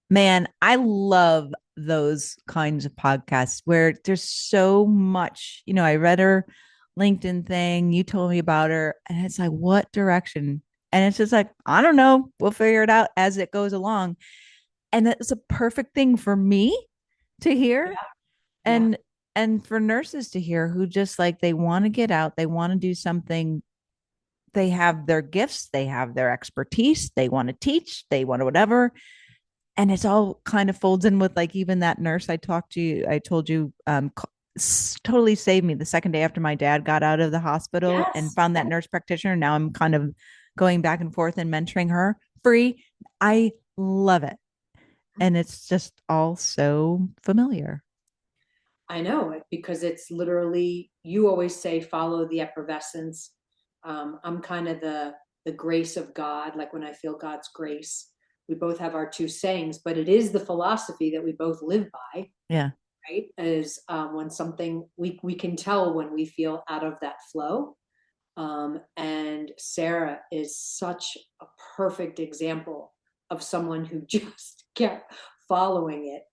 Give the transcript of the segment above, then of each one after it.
Man, I love those kinds of podcasts where there's so much. I read her LinkedIn thing, you told me about her, and it's like, what direction? And it's just like, I don't know. We'll figure it out as it goes along. And that's a perfect thing for me to hear Yeah. Yeah. and for nurses to hear who just like they want to get out, they want to do something. They have their gifts, they have their expertise, they want to teach, they want to whatever, and it's all kind of folds in with like even that nurse I told you totally saved me the second day after my dad got out of the hospital and Yes. found that Yes. nurse practitioner. Now I'm kind of going back and forth and mentoring her free. I love it, and it's just all so familiar. I know it because it's literally, you always say, follow the effervescence. I'm kind of the grace of God, like when I feel God's grace. We both have our two sayings, but it is the philosophy that we both live by, Yeah. right? Is when something we can tell when we feel out of that flow. And Sarah is such a perfect example of someone who just kept following it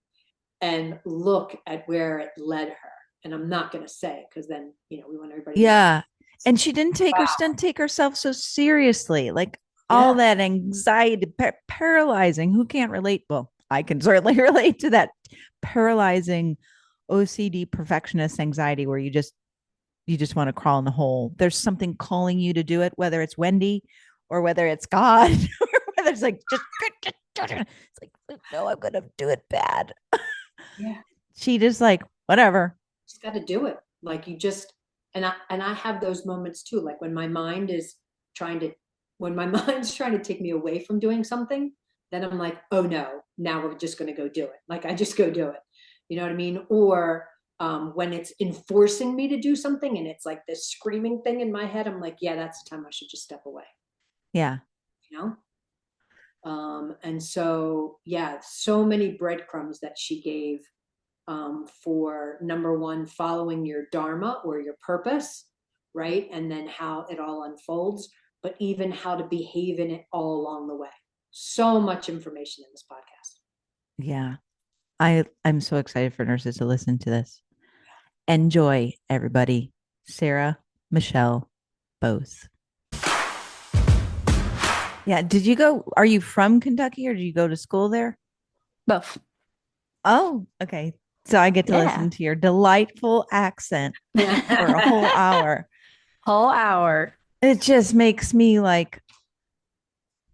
and look at where it led her. And I'm not going to say because then, we want everybody to know. Yeah. And she didn't take her Wow. didn't take herself so seriously. Like all Yeah. that anxiety, paralyzing. Who can't relate? Well, I can certainly relate to that paralyzing OCD perfectionist anxiety where you just want to crawl in the hole. There's something calling you to do it, whether it's Wendy or whether it's God, or whether it's like it's like no, I'm gonna do it bad. Yeah. She just like whatever. Just got to do it. Like you just, and I have those moments too. Like trying to, when my mind's trying to take me away from doing something, then I'm like, oh no, now we're just going to go do it. Like I just go do it. You know what I mean? Or when it's enforcing me to do something and it's like this screaming thing in my head, I'm like, yeah, that's the time I should just step away. Yeah. You know? And so, yeah, so many breadcrumbs that she gave for number one, following your dharma or your purpose, right? And then how it all unfolds, but even how to behave in it all along the way. So much information in this podcast. Yeah. I'm so excited for nurses to listen to this. Enjoy, everybody. Sarah Michelle Boes. Yeah. Did you go? Are you from Kentucky or did you go to school there? Both. Oh, okay. So I get to Yeah. listen to your delightful accent for a whole Yeah. hour. Whole hour. It just makes me like,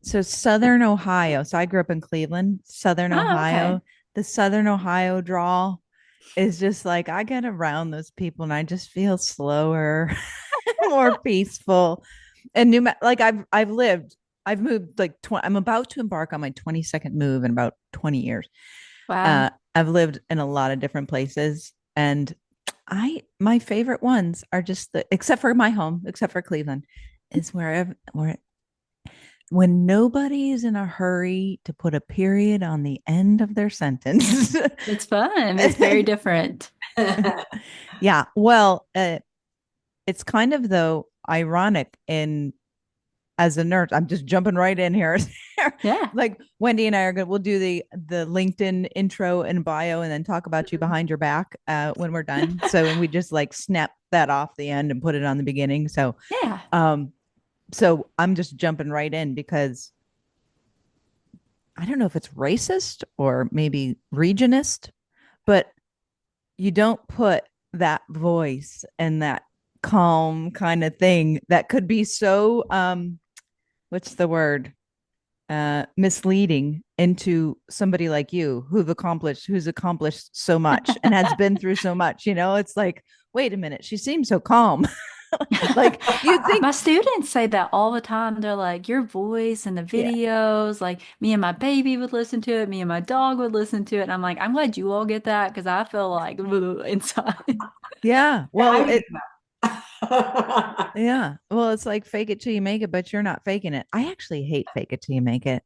so Southern Ohio. So I grew up in Cleveland, Southern Oh, okay. Ohio. The Southern Ohio drawl is just like I get around those people and I just feel slower, more peaceful. And like I've moved like I'm about to embark on my 22nd move in about 20 years. Wow. I've lived in a lot of different places, and my favorite ones are just except for my home, except for Cleveland, is where when nobody is in a hurry to put a period on the end of their sentence. It's fun. It's very different. Yeah. Well, it's kind of though ironic in as a nurse. I'm just jumping right in here. Yeah. Like Wendy and I are we'll do the LinkedIn intro and bio and then talk about you behind your back when we're done. So and we just like snap that off the end and put it on the beginning. Yeah. Um so I'm just jumping right in because I don't know if it's racist or maybe regionist, but you don't put that voice and that calm kind of thing that could be so what's the word misleading into somebody like you who's accomplished so much and has been through so much. It's like, wait a minute, she seems so calm. Like you think, My students say that all the time. They're like, your voice and the yeah, videos, like me and my baby would listen to it, me and my dog would listen to it. And I'm like, I'm glad you all get that because I feel like inside. yeah, I well do it yeah, well it's like fake it till you make it, but you're not faking it. I actually hate fake it till you make it.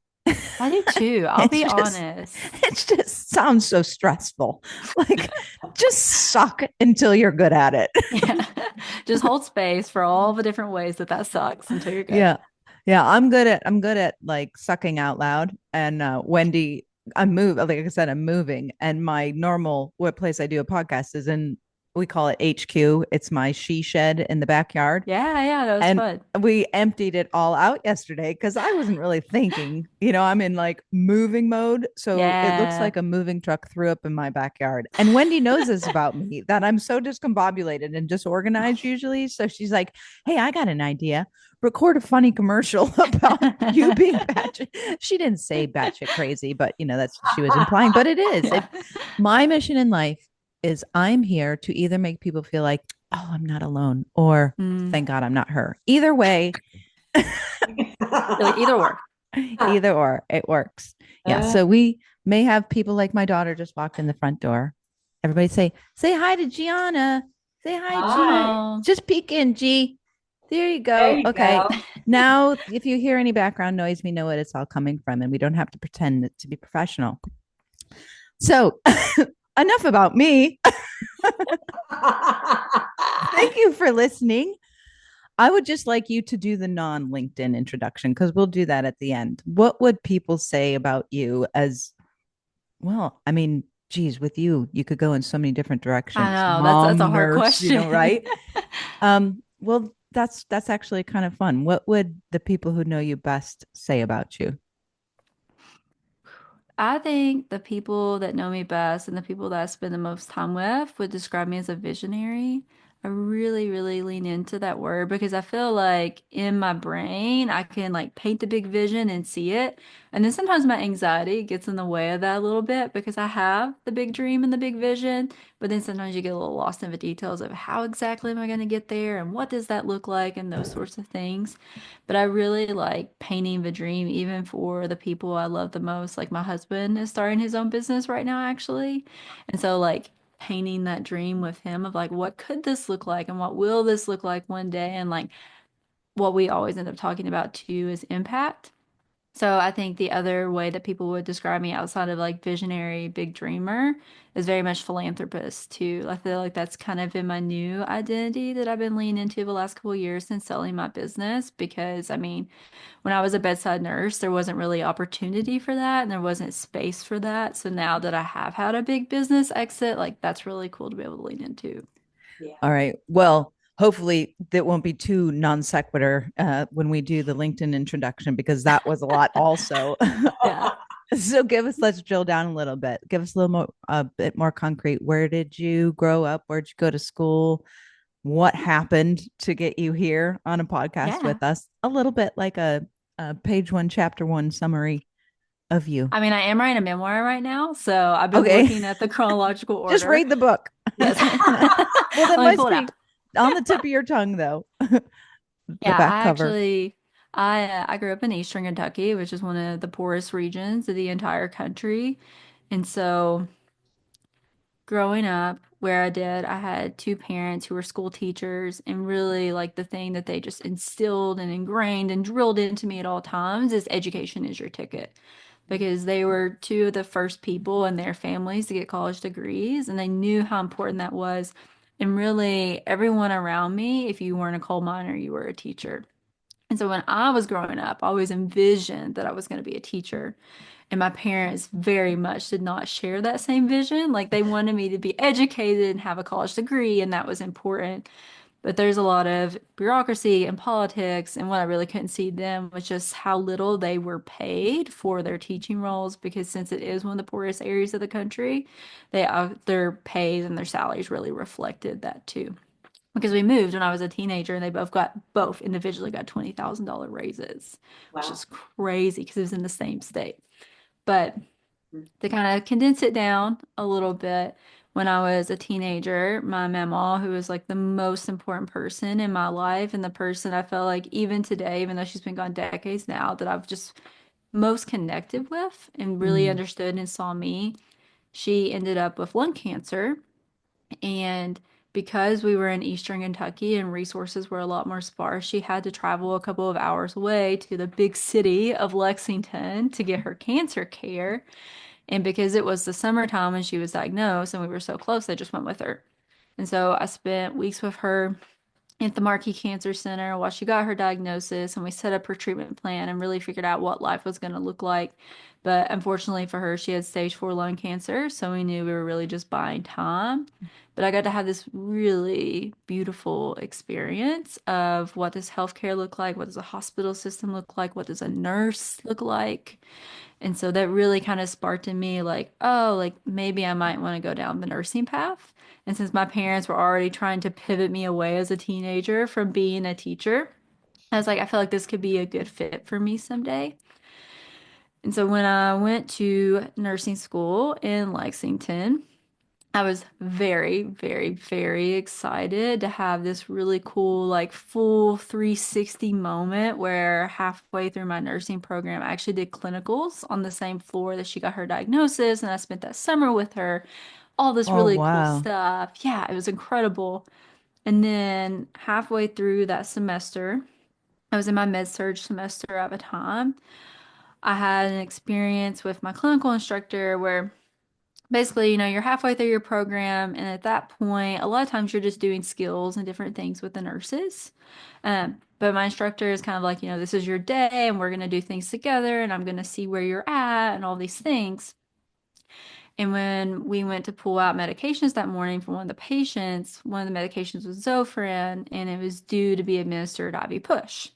I do too. I'll it's be just honest. it just sounds so stressful. Like just suck until you're good at it. Yeah. Just hold space for all the different ways that sucks until you're good. Yeah. Yeah, I'm good at like sucking out loud. And Wendy like I said, I'm moving, and my normal what place I do a podcast is in. We call it HQ. It's my she shed in the backyard. Yeah, yeah, that was And fun. we emptied it all out yesterday because I wasn't really thinking, I'm in like moving mode. So it looks Yeah. like a moving truck threw up in my backyard. And Wendy knows this about me that I'm so discombobulated and disorganized usually. So she's like, hey, I got an idea. Record a funny commercial about you being batshit. She didn't say batshit crazy, but that's what she was implying. But it is. Yeah. My mission in life is I'm here to either make people feel like, oh, I'm not alone, or Mm. thank God I'm not her. Either way, Like either or. either or, it works. Yeah. So we may have people like my daughter just walked in the front door. Everybody say hi to Gianna. Say hi, G. Hi. Oh, Just peek in, G. There you There go. you Okay. go. Now, if you hear any background noise, we know what it's all coming from, and we don't have to pretend to be professional. So, enough about me. Thank you for listening. I would just like you to do the non LinkedIn introduction because we'll do that at the end. What would people say about you as well? I mean, geez, with you, you could go in so many different I directions. know. That's a Mom, hard nurse, question. right? Well, that's actually kind of fun. What would the people who know you best say about you? I think the people that know me best and the people that I spend the most time with would describe me as a visionary. I really, really lean into that word because I feel like in my brain, I can like paint the big vision and see it. And then sometimes my anxiety gets in the way of that a little bit because I have the big dream and the big vision. But then sometimes you get a little lost in the details of how exactly am I going to get there and what does that look like and those sorts of things. But I really like painting the dream, even for the people I love the most. Like my husband is starting his own business right now, actually. And so, like, painting that dream with him of like, what could this look like and what will this look like one day? And like, what we always end up talking about too is impact. So I think the other way that people would describe me outside of like visionary, big dreamer is very much philanthropist too. I feel like that's kind of been my new identity that I've been leaning into the last couple of years since selling my business because I mean, when I was a bedside nurse, there wasn't really opportunity for that and there wasn't space for that. So now that I have had a big business exit, like that's really cool to be able to lean into. Yeah. All right. Well, hopefully that won't be too non sequitur when we do the LinkedIn introduction because that was a lot also. Yeah. So let's drill down a little bit. Give us a bit more concrete. Where did you grow up? Where'd you go to school? What happened to get you here on a podcast Yeah. with us? A little bit like a page one, chapter one summary of you. I mean, I am writing a memoir right now, so I've been Okay. looking at the chronological Just order. read the book. Yes. Well, that Let me must pull it be out. on the tip of your tongue, though. The Yeah, back cover. I grew up in Eastern Kentucky, which is one of the poorest regions of the entire country. And so growing up where I did, I had two parents who were school teachers, and really like the thing that they just instilled and ingrained and drilled into me at all times is education is your ticket. Because they were two of the first people in their families to get college degrees, and they knew how important that was. And really, everyone around me, if you weren't a coal miner, you were a teacher. And so when I was growing up, I always envisioned that I was going to be a teacher. And my parents very much did not share that same vision. Like they wanted me to be educated and have a college degree, and that was important. But there's a lot of bureaucracy and politics, and what I really couldn't see them was just how little they were paid for their teaching roles. Because since it is one of the poorest areas of the country, their pays and their salaries really reflected that too. Because we moved when I was a teenager, and they both individually got $20,000 raises, which Wow. is crazy because it was in the same state. But to kind of condense it down a little bit, when I was a teenager, my mama, who was like the most important person in my life, and the person I felt like even today, even though she's been gone decades now, that I've just most connected with and really Mm. understood and saw me, she ended up with lung cancer. And because we were in Eastern Kentucky and resources were a lot more sparse, she had to travel a couple of hours away to the big city of Lexington to get her cancer care. And because it was the summertime when she was diagnosed and we were so close, I just went with her. And so I spent weeks with her at the Marquis Cancer Center while she got her diagnosis, and we set up her treatment plan and really figured out what life was going to look like. But unfortunately for her, she had stage 4 lung cancer, so we knew we were really just buying time. But I got to have this really beautiful experience of what does healthcare look like? What does a hospital system look like? What does a nurse look like? And so that really kind of sparked in me like, oh, like maybe I might want to go down the nursing path. And since my parents were already trying to pivot me away as a teenager from being a teacher, I was like, I feel like this could be a good fit for me someday. And so when I went to nursing school in Lexington, I was very, very, very excited to have this really cool, like full 360 moment where halfway through my nursing program, I actually did clinicals on the same floor that she got her diagnosis. And I spent that summer with her, all this Oh, really cool wow. stuff. Yeah, it was incredible. And then halfway through that semester, I was in my med surg semester at the time. I had an experience with my clinical instructor where basically, you're halfway through your program, and at that point, a lot of times you're just doing skills and different things with the nurses. But my instructor is kind of like, this is your day, and we're going to do things together, and I'm going to see where you're at, and all these things. And when we went to pull out medications that morning for one of the patients, one of the medications was Zofran, and it was due to be administered IV push.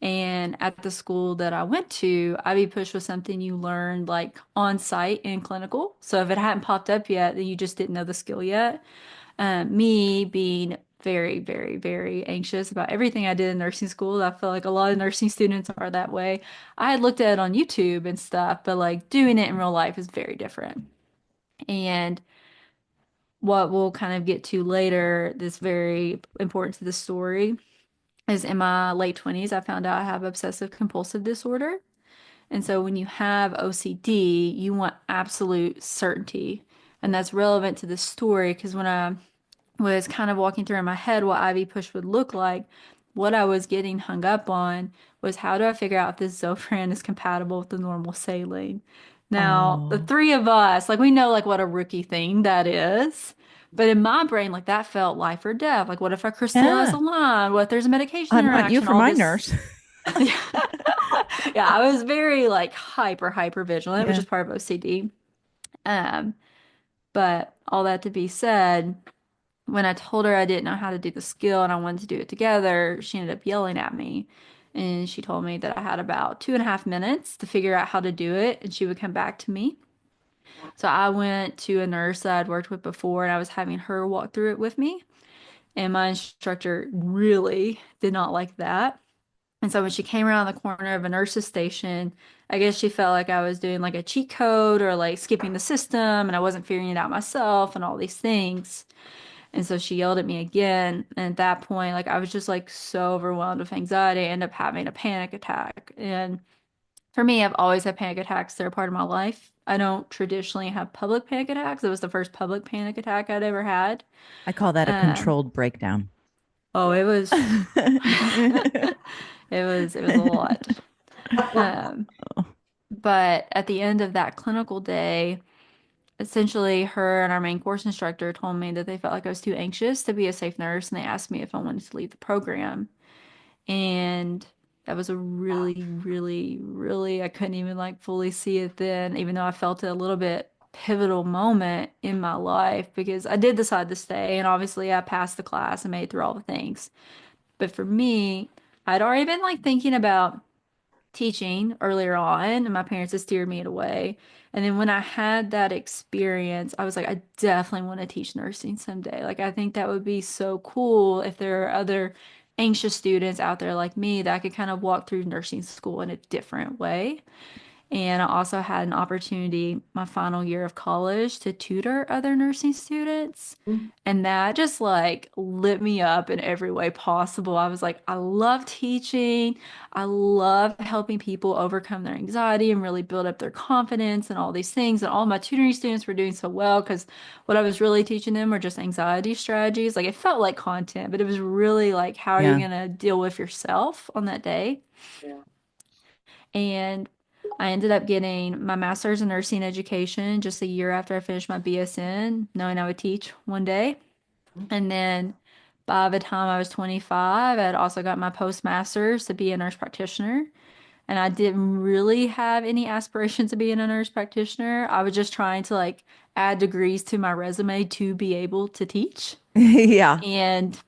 And at the school that I went to, IB push was something you learned like on site in clinical. So if it hadn't popped up yet, then you just didn't know the skill yet. Me being very, very, very anxious about everything I did in nursing school, I feel like a lot of nursing students are that way. I had looked at it on YouTube and stuff, but like doing it in real life is very different. And what we'll kind of get to later, that's very important to the story, is in my late 20s, I found out I have obsessive compulsive disorder. And so when you have OCD, you want absolute certainty. And that's relevant to the story because when I was kind of walking through in my head what IV push would look like, what I was getting hung up on was how do I figure out if this Zofran is compatible with the normal saline? Now, the Oh, three of us, like we know like what a rookie thing that is. But in my brain, like that felt life or death. Like, what if I crystallize yeah. a line? What if there's a medication I'd want you interaction? for All my this. nurse. Yeah, yeah, I was very like hyper vigilant, which Yeah. is part of OCD. Um, but all that to be said, when I told her I didn't know how to do the skill and I wanted to do it together, she ended up yelling at me. And she told me that I had about 2.5 minutes to figure out how to do it, and she would come back to me. So I went to a nurse that I'd worked with before, and I was having her walk through it with me. And my instructor really did not like that. And so when she came around the corner of a nurse's station, I guess she felt like I was doing like a cheat code or like skipping the system and I wasn't figuring it out myself and all these things. And so she yelled at me again. And at that point, like I was just like so overwhelmed with anxiety, I ended up having a panic attack. And for me, I've always had panic attacks. They're a part of my life. I don't traditionally have public panic attacks. It was the first public panic attack I'd ever had. I call that a Um, controlled breakdown. oh, it was it was a lot. Um, but at the end of that clinical day, essentially her and our main course instructor told me that they felt like I was too anxious to be a safe nurse and they asked me if I wanted to leave the program. And that was a really, really, really, I couldn't even like fully see it then, even though I felt it a little bit pivotal moment in my life because I did decide to stay and obviously I passed the class and made it through all the things. But for me, I'd already been like thinking about teaching earlier on, and my parents had steered me away. And then when I had that experience, I was like, I definitely want to teach nursing someday. Like, I think that would be so cool if there are other anxious students out there like me that I could kind of walk through nursing school in a different way. And I also had an opportunity my final year of college to tutor other nursing students. And that just like lit me up in every way possible. I was like, I love teaching. I love helping people overcome their anxiety and really build up their confidence and all these things. And all my tutoring students were doing so well because what I was really teaching them were just anxiety strategies. Like it felt like content, but it was really like, how are you Yeah. going to deal with yourself on that day? Yeah. And I ended up getting my master's in nursing education just a year after I finished my BSN, knowing I would teach one day. And then By the time I was 25, I had also got my postmaster's to be a nurse practitioner. And I didn't really have any aspirations of being a nurse practitioner. I was just trying to like add degrees to my resume to be able to teach. Yeah. And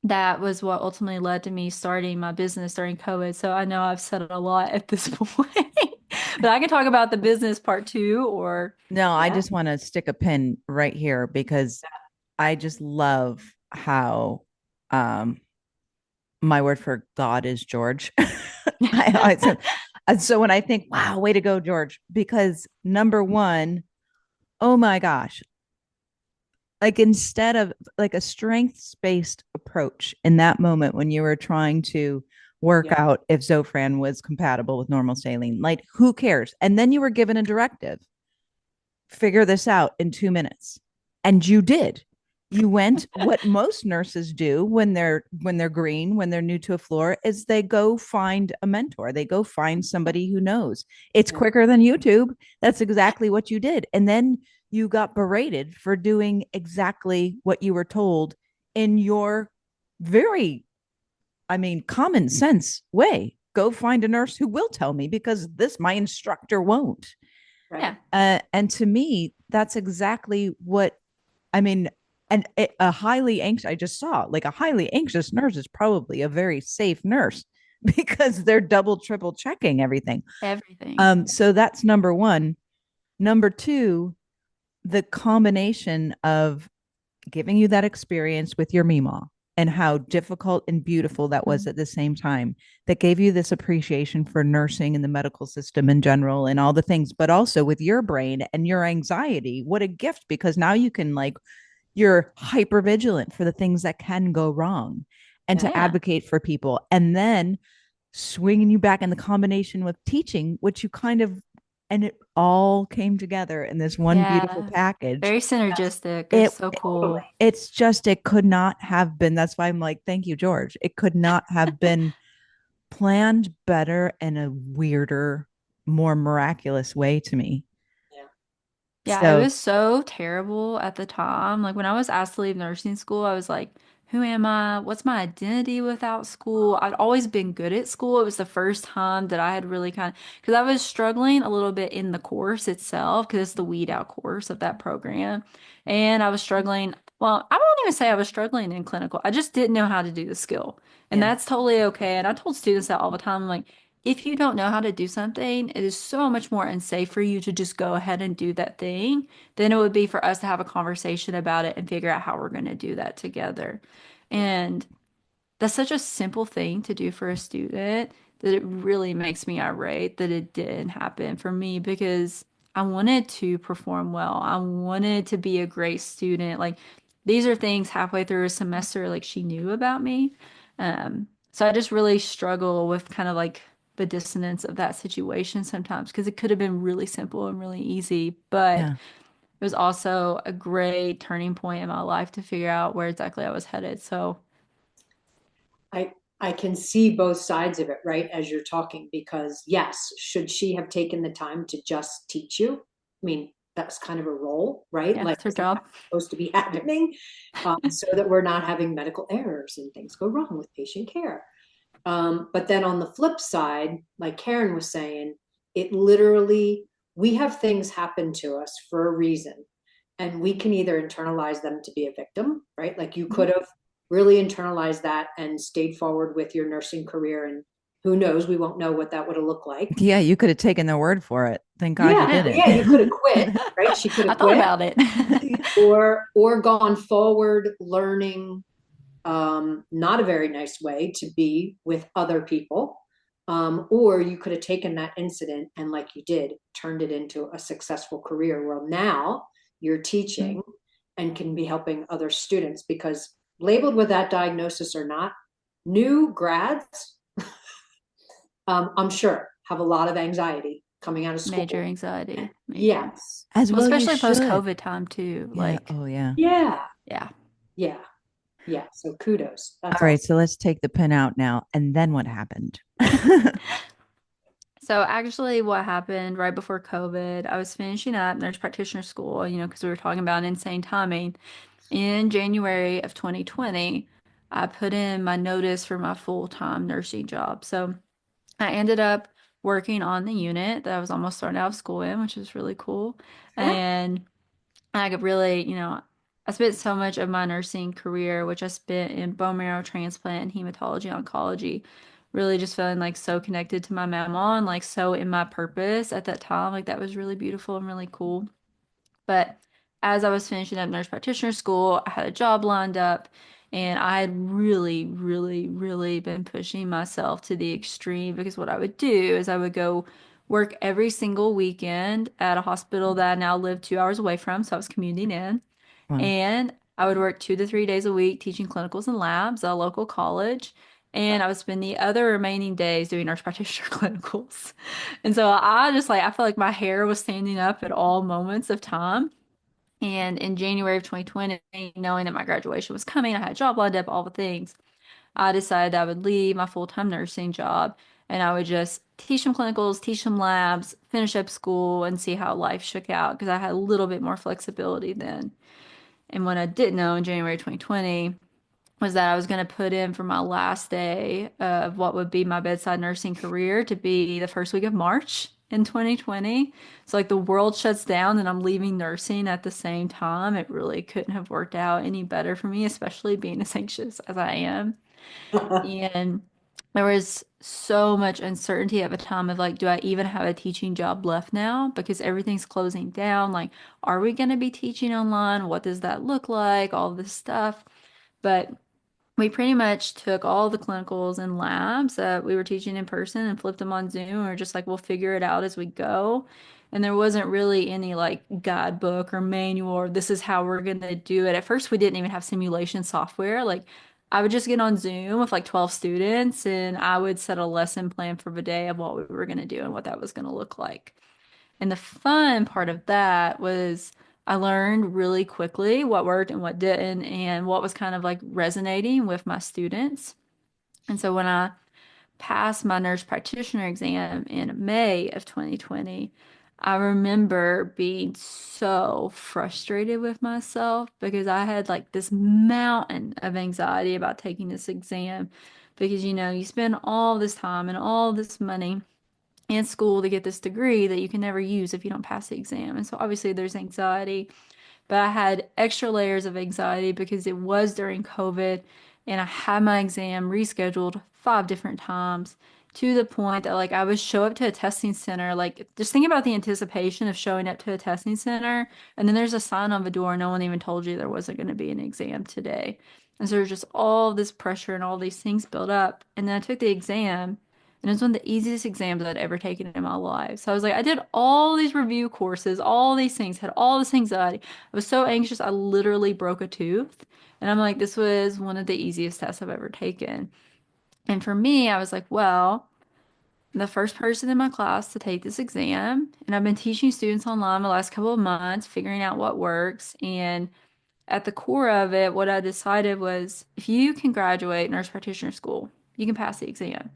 that was what ultimately led to me starting my business during COVID. So I know I've said a lot at this point, but I can talk about the business part too, or No, I Yeah. just want to stick a pin right here because I just love how um my word for God is George. And so when I think, wow, way to go, George, because number one, oh my gosh, like instead of like a strengths based approach in that moment when you were trying to work Yeah. out if Zofran was compatible with normal saline, like who cares? And then you were given a directive, figure this out in 2 minutes. And you did. You went what most nurses do when they're green, when they're new to a floor, is they go find a mentor. They go find somebody who knows. It's Yeah. quicker than YouTube. That's exactly what you did. And then you got berated for doing exactly what you were told in your very, I mean, common sense way. Go find a nurse who will tell me because this my instructor won't. Right. yeah, And to me, that's exactly what I mean. And a highly anxious, I just saw like a highly anxious nurse is probably a very safe nurse because they're double, triple checking everything. everything. So that's number one. Number two, the combination of giving you that experience with your Mima and how difficult and beautiful that was Mhm. at the same time that gave you this appreciation for nursing and the medical system in general and all the things, but also with your brain and your anxiety. What a gift, because now you can like, you're hyper vigilant for the things that can go wrong and Yeah. to Yeah. advocate for people. And then swinging you back in the combination with teaching, which you kind of, and it all came together in this one beautiful Yeah. package. Very Yes. synergistic. It's It so Totally. cool. it's just it could not have been. That's why I'm like, thank you, George. It could not have been planned better in a weirder, more miraculous way to me. Yeah. Yeah, it So was so terrible at the time. Like when I was asked to leave nursing school, I was like, who am I? What's my identity without school? I'd always been good at school. It was the first time that I had really kind of, because I was struggling a little bit in the course itself, because it's the weed out course of that program. And I was struggling. Well, I won't even say I was struggling in clinical. I just didn't know how to do the skill. And yeah, that's totally okay. And I told students that all the time. I'm like, if you don't know how to do something, it is so much more unsafe for you to just go ahead and do that thing than it would be for us to have a conversation about it and figure out how we're going to do that together. Yeah. And that's such a simple thing to do for a student that it really makes me irate that it didn't happen for me because I wanted to perform well. I wanted to be a great student. Like these are things halfway through a semester, like she knew about me. So I just really struggle with kind of like the dissonance of that situation sometimes because it could have been really simple and really easy, but yeah, it was also a great turning point in my life to figure out where exactly I was headed. So I I can see both sides of it, right, as you're talking, because yes, should she have taken the time to just teach you? I mean, that's kind of a role, right? yeah, Like, it's her isn't that job. supposed to be happening? So that we're not having medical errors and things go wrong with patient care. But then on the flip side, like Karen was saying, it literally, we have things happen to us for a reason. And we can either internalize them to be a victim, right? Like you could have really internalized that and stayed forward with your nursing career. And who knows, we won't know what that would have looked like. yeah. You could have taken their word for it. Thank God you Yeah, Yeah, didn't. yeah, you could have quit, right? She could I have thought quit about it. or gone forward learning not a very nice way to be with other people. Or you could have taken that incident and, like you did, turned it into a successful career. Well, now you're teaching and can be helping other students because, labeled with that diagnosis or not, new grads, I'm sure, have a lot of anxiety coming out of Major school. anxiety, major. Yes. As Well, well, you especially should. post-COVID time too. Yeah. Like, Oh, yeah. Yeah. yeah. Yeah. Yeah. So kudos. That's All right. awesome. So let's take the pin out now. And then what happened? So actually what happened right before COVID, I was finishing up nurse practitioner school, because we were talking about insane timing in January of 2020. I put in my notice for my full-time nursing job. So I ended up working on the unit that I was almost starting out of school in, which was really cool. Yeah. And I could really, I spent so much of my nursing career, which I spent in bone marrow transplant and hematology oncology, really just feeling like so connected to my mama and like so in my purpose at that time. Like that was really beautiful and really cool. But as I was finishing up nurse practitioner school, I had a job lined up and I had really, really, really been pushing myself to the extreme because what I would do is I would go work every single weekend at a hospital that I now live 2 hours away from. So I was commuting in. Wow. And I would work 2 to 3 days a week teaching clinicals and labs at a local college. And I would spend the other remaining days doing nurse practitioner clinicals. And so I just like, I felt like my hair was standing up at all moments of time. And in January of 2020, knowing that my graduation was coming, I had a job lined up, all the things, I decided I would leave my full-time nursing job and I would just teach some clinicals, teach some labs, finish up school, and see how life shook out because I had a little bit more flexibility then. And what I didn't know in January 2020 was that I was going to put in for my last day of what would be my bedside nursing career to be the first week of March in 2020. So, like, the world shuts down and I'm leaving nursing at the same time. It really couldn't have worked out any better for me, especially being as anxious as I am. And there was so much uncertainty at the time of like, do I even have a teaching job left now? Because everything's closing down. Like, are we going to be teaching online? What does that look like? All this stuff. But we pretty much took all the clinicals and labs that we were teaching in person and flipped them on Zoom. We were just like, we'll figure it out as we go. And there wasn't really any like guidebook or manual or this is how we're going to do it. At first, we didn't even have simulation software. Like, I would just get on Zoom with like 12 students and I would set a lesson plan for the day of what we were going to do and what that was going to look like. And the fun part of that was I learned really quickly what worked and what didn't, and what was kind of like resonating with my students. And so when I passed my nurse practitioner exam in May of 2020, I remember being so frustrated with myself because I had like this mountain of anxiety about taking this exam because you spend all this time and all this money in school to get this degree that you can never use if you don't pass the exam. And so obviously there's anxiety, but I had extra layers of anxiety because it was during COVID and I had my exam rescheduled 5 different times to the point that like I would show up to a testing center, like just think about the anticipation of showing up to a testing center and then there's a sign on the door, no one even told you there wasn't going to be an exam today. And so there's just all this pressure and all these things built up. And then I took the exam and it was one of the easiest exams I'd ever taken in my life. So I was like, I did all these review courses, all these things, had all this anxiety. I was so anxious, I literally broke a tooth. And I'm like, this was one of the easiest tests I've ever taken. And for me, I was like, well, I'm the first person in my class to take this exam. And I've been teaching students online the last couple of months, figuring out what works. And at the core of it, what I decided was if you can graduate nurse practitioner school, you can pass the exam.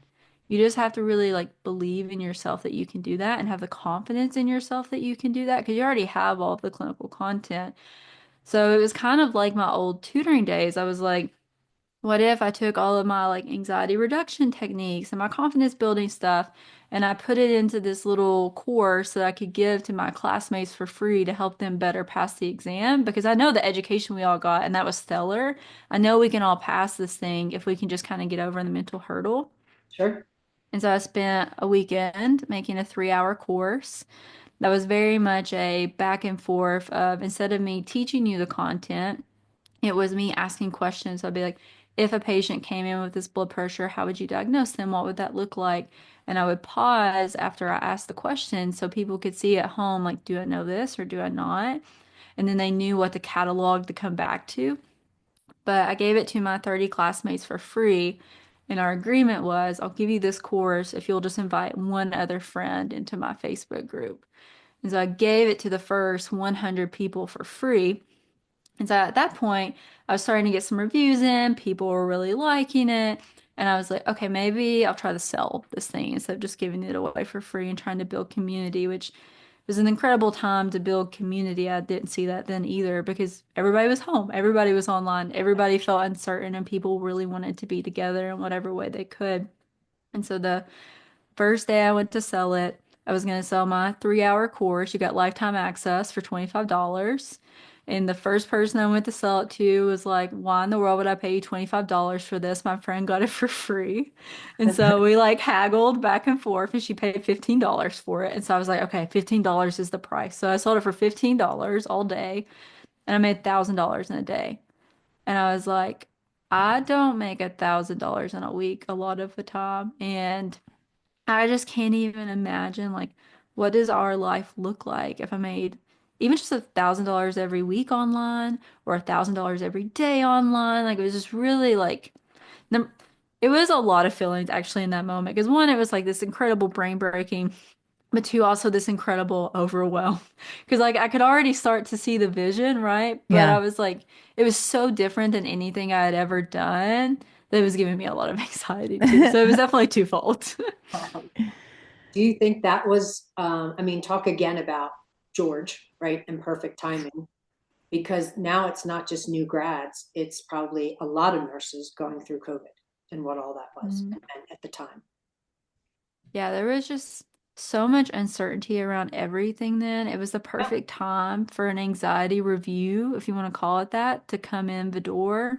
You just have to really like believe in yourself that you can do that and have the confidence in yourself that you can do that because you already have all of the clinical content. So it was kind of like my old tutoring days. I was like, what if I took all of my like anxiety reduction techniques and my confidence building stuff and I put it into this little course that I could give to my classmates for free to help them better pass the exam? Because I know the education we all got and that was stellar. I know we can all pass this thing if we can just kind of get over the mental hurdle. Sure. And so I spent a weekend making a 3-hour course that was very much a back and forth of instead of me teaching you the content, it was me asking questions. I'd be like, if a patient came in with this blood pressure, how would you diagnose them? What would that look like? And I would pause after I asked the question so people could see at home, like, do I know this or do I not? And then they knew what the catalog to come back to. But I gave it to my 30 classmates for free. And our agreement was, I'll give you this course if you'll just invite one other friend into my Facebook group. And so I gave it to the first 100 people for free. And so at that point, I was starting to get some reviews in. People were really liking it. And I was like, okay, maybe I'll try to sell this thing instead of just giving it away for free and trying to build community, which was an incredible time to build community. I didn't see that then either because everybody was home, everybody was online, everybody felt uncertain, and people really wanted to be together in whatever way they could. And so the first day I went to sell it, I was going to sell my 3-hour course. You got lifetime access for $25. And the first person I went to sell it to was like, why in the world would I pay you $25 for this? My friend got it for free. And so we like haggled back and forth, and she paid $15 for it. And so I was like, okay, $15 is the price. So I sold it for $15 all day, and I made $1,000 in a day. And I was like, I don't make $1,000 in a week a lot of the time. And I just can't even imagine like what does our life look like if I made even just $1,000 every week online or $1,000 every day online. Like it was just really like the, it was a lot of feelings actually in that moment because one, it was like this incredible brain breaking, but two, also this incredible overwhelm because like I could already start to see the vision, right? But Yeah. I was like, it was so different than anything I had ever done that it was giving me a lot of anxiety too. So it was definitely twofold. Do you think that was, I mean, talk again about George, right? And perfect timing, because now it's not just new grads, it's probably a lot of nurses going through COVID and what all that was and at the time. Yeah, there was just so much uncertainty around everything then. It was the Yep. perfect time for an anxiety review, if you want to call it that, to come in the door.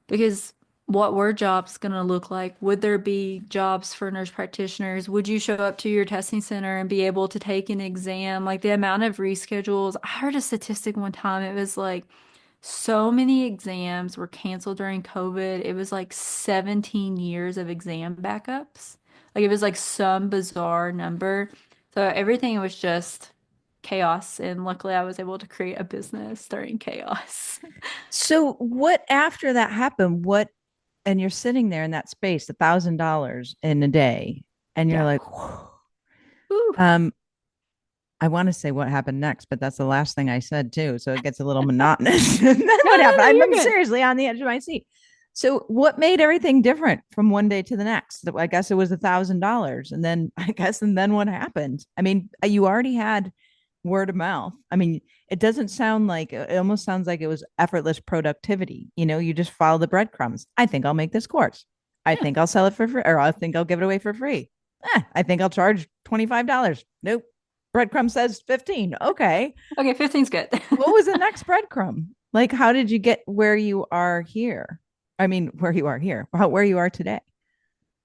Because what were jobs going to look like? Would there be jobs for nurse practitioners? Would you show up to your testing center and be able to take an exam? Like the amount of reschedules. I heard a statistic one time. It was like so many exams were canceled during COVID. It was like 17 years of exam backups. Like it was like some bizarre number. So everything was just chaos. And luckily I was able to create a business during chaos. So what after that happened? What and you're sitting there in that space, $1,000 in a day, and you're Yeah. like, Whew. um, I want to say what happened next, but that's the last thing I said too. So it gets a little monotonous. And then No, what no, happened? no, I'm you're good. seriously on the edge of my seat. So what made everything different from one day to the next? I guess it was $1,000. And then and then what happened? I mean, you already had word of mouth. I mean, it doesn't sound like it almost sounds like it was effortless productivity. You just follow the breadcrumbs. I think I'll make this course. I Yeah. think I'll sell it for free, or I think I'll give it away for free. I think I'll charge $25. Nope. Breadcrumb says 15. Okay. Okay, 15's good. What was the next breadcrumb? Like, how did you get where you are here? I mean, where you are here, where you are today?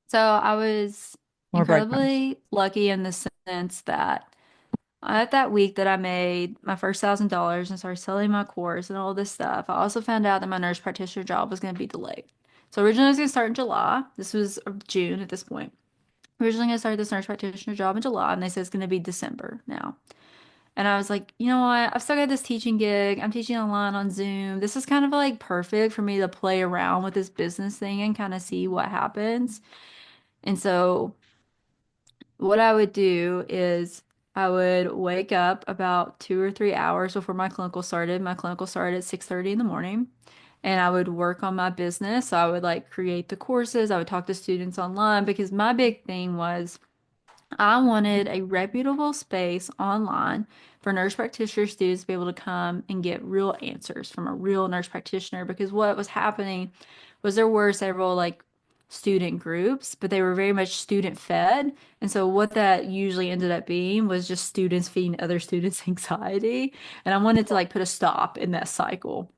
So I was More breadcrumbs. incredibly lucky in the sense that at that week that I made my first $1,000 and started selling my course and all this stuff, I also found out that my nurse practitioner job was going to be delayed. So originally I was going to start in July. This was June at this point. Originally going to start this nurse practitioner job in July, and they said it's going to be December now. And I was like, you know what? I've still got this teaching gig. I'm teaching online on Zoom. This is kind of like perfect for me to play around with this business thing and kind of see what happens. And so what I would do is I would wake up about 2 or 3 hours before my clinical started. My clinical started at 6:30 in the morning. And I would work on my business. So I would like create the courses. I would talk to students online because my big thing was I wanted a reputable space online for nurse practitioner students to be able to come and get real answers from a real nurse practitioner because what was happening was there were several like student groups, but they were very much student fed. And so what that usually ended up being was just students feeding other students anxiety. And I wanted to like put a stop in that cycle.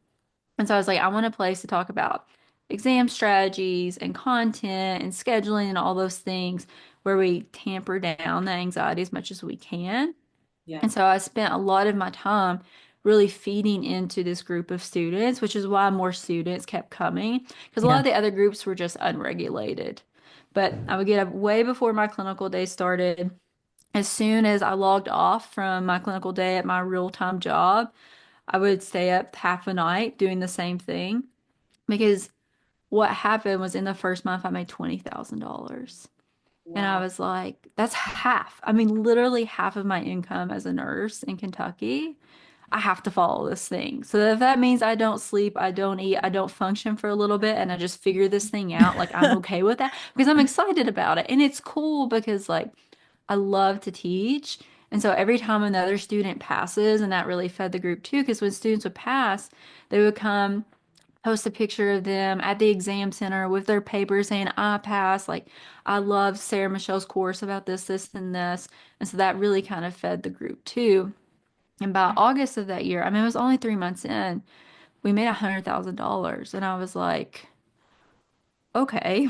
And so I was like, I want a place to talk about exam strategies and content and scheduling and all those things where we tamper down the anxiety as much as we can. Yeah. And so I spent a lot of my time really feeding into this group of students, which is why more students kept coming because a lot Yeah. of the other groups were just unregulated. But I would get up way before my clinical day started. As soon as I logged off from my clinical day at my real-time job, I would stay up half a night doing the same thing because what happened was in the first month I made $20,000. And I Wow. was like, that's half. I mean, literally half of my income as a nurse in Kentucky. I have to follow this thing. So if that means I don't sleep, I don't eat, I don't function for a little bit, and I just figure this thing out, like I'm okay with that because I'm excited about it. And it's cool because like I love to teach And so every time another student passes, and that really fed the group too, because when students would pass, they would come post a picture of them at the exam center with their paper saying, I passed. Like, I love Sarah Michelle's course about this, this, and this. And so that really kind of fed the group too. And by August of that year, I mean, it was only 3 months in, we made $100,000. And I was like, okay,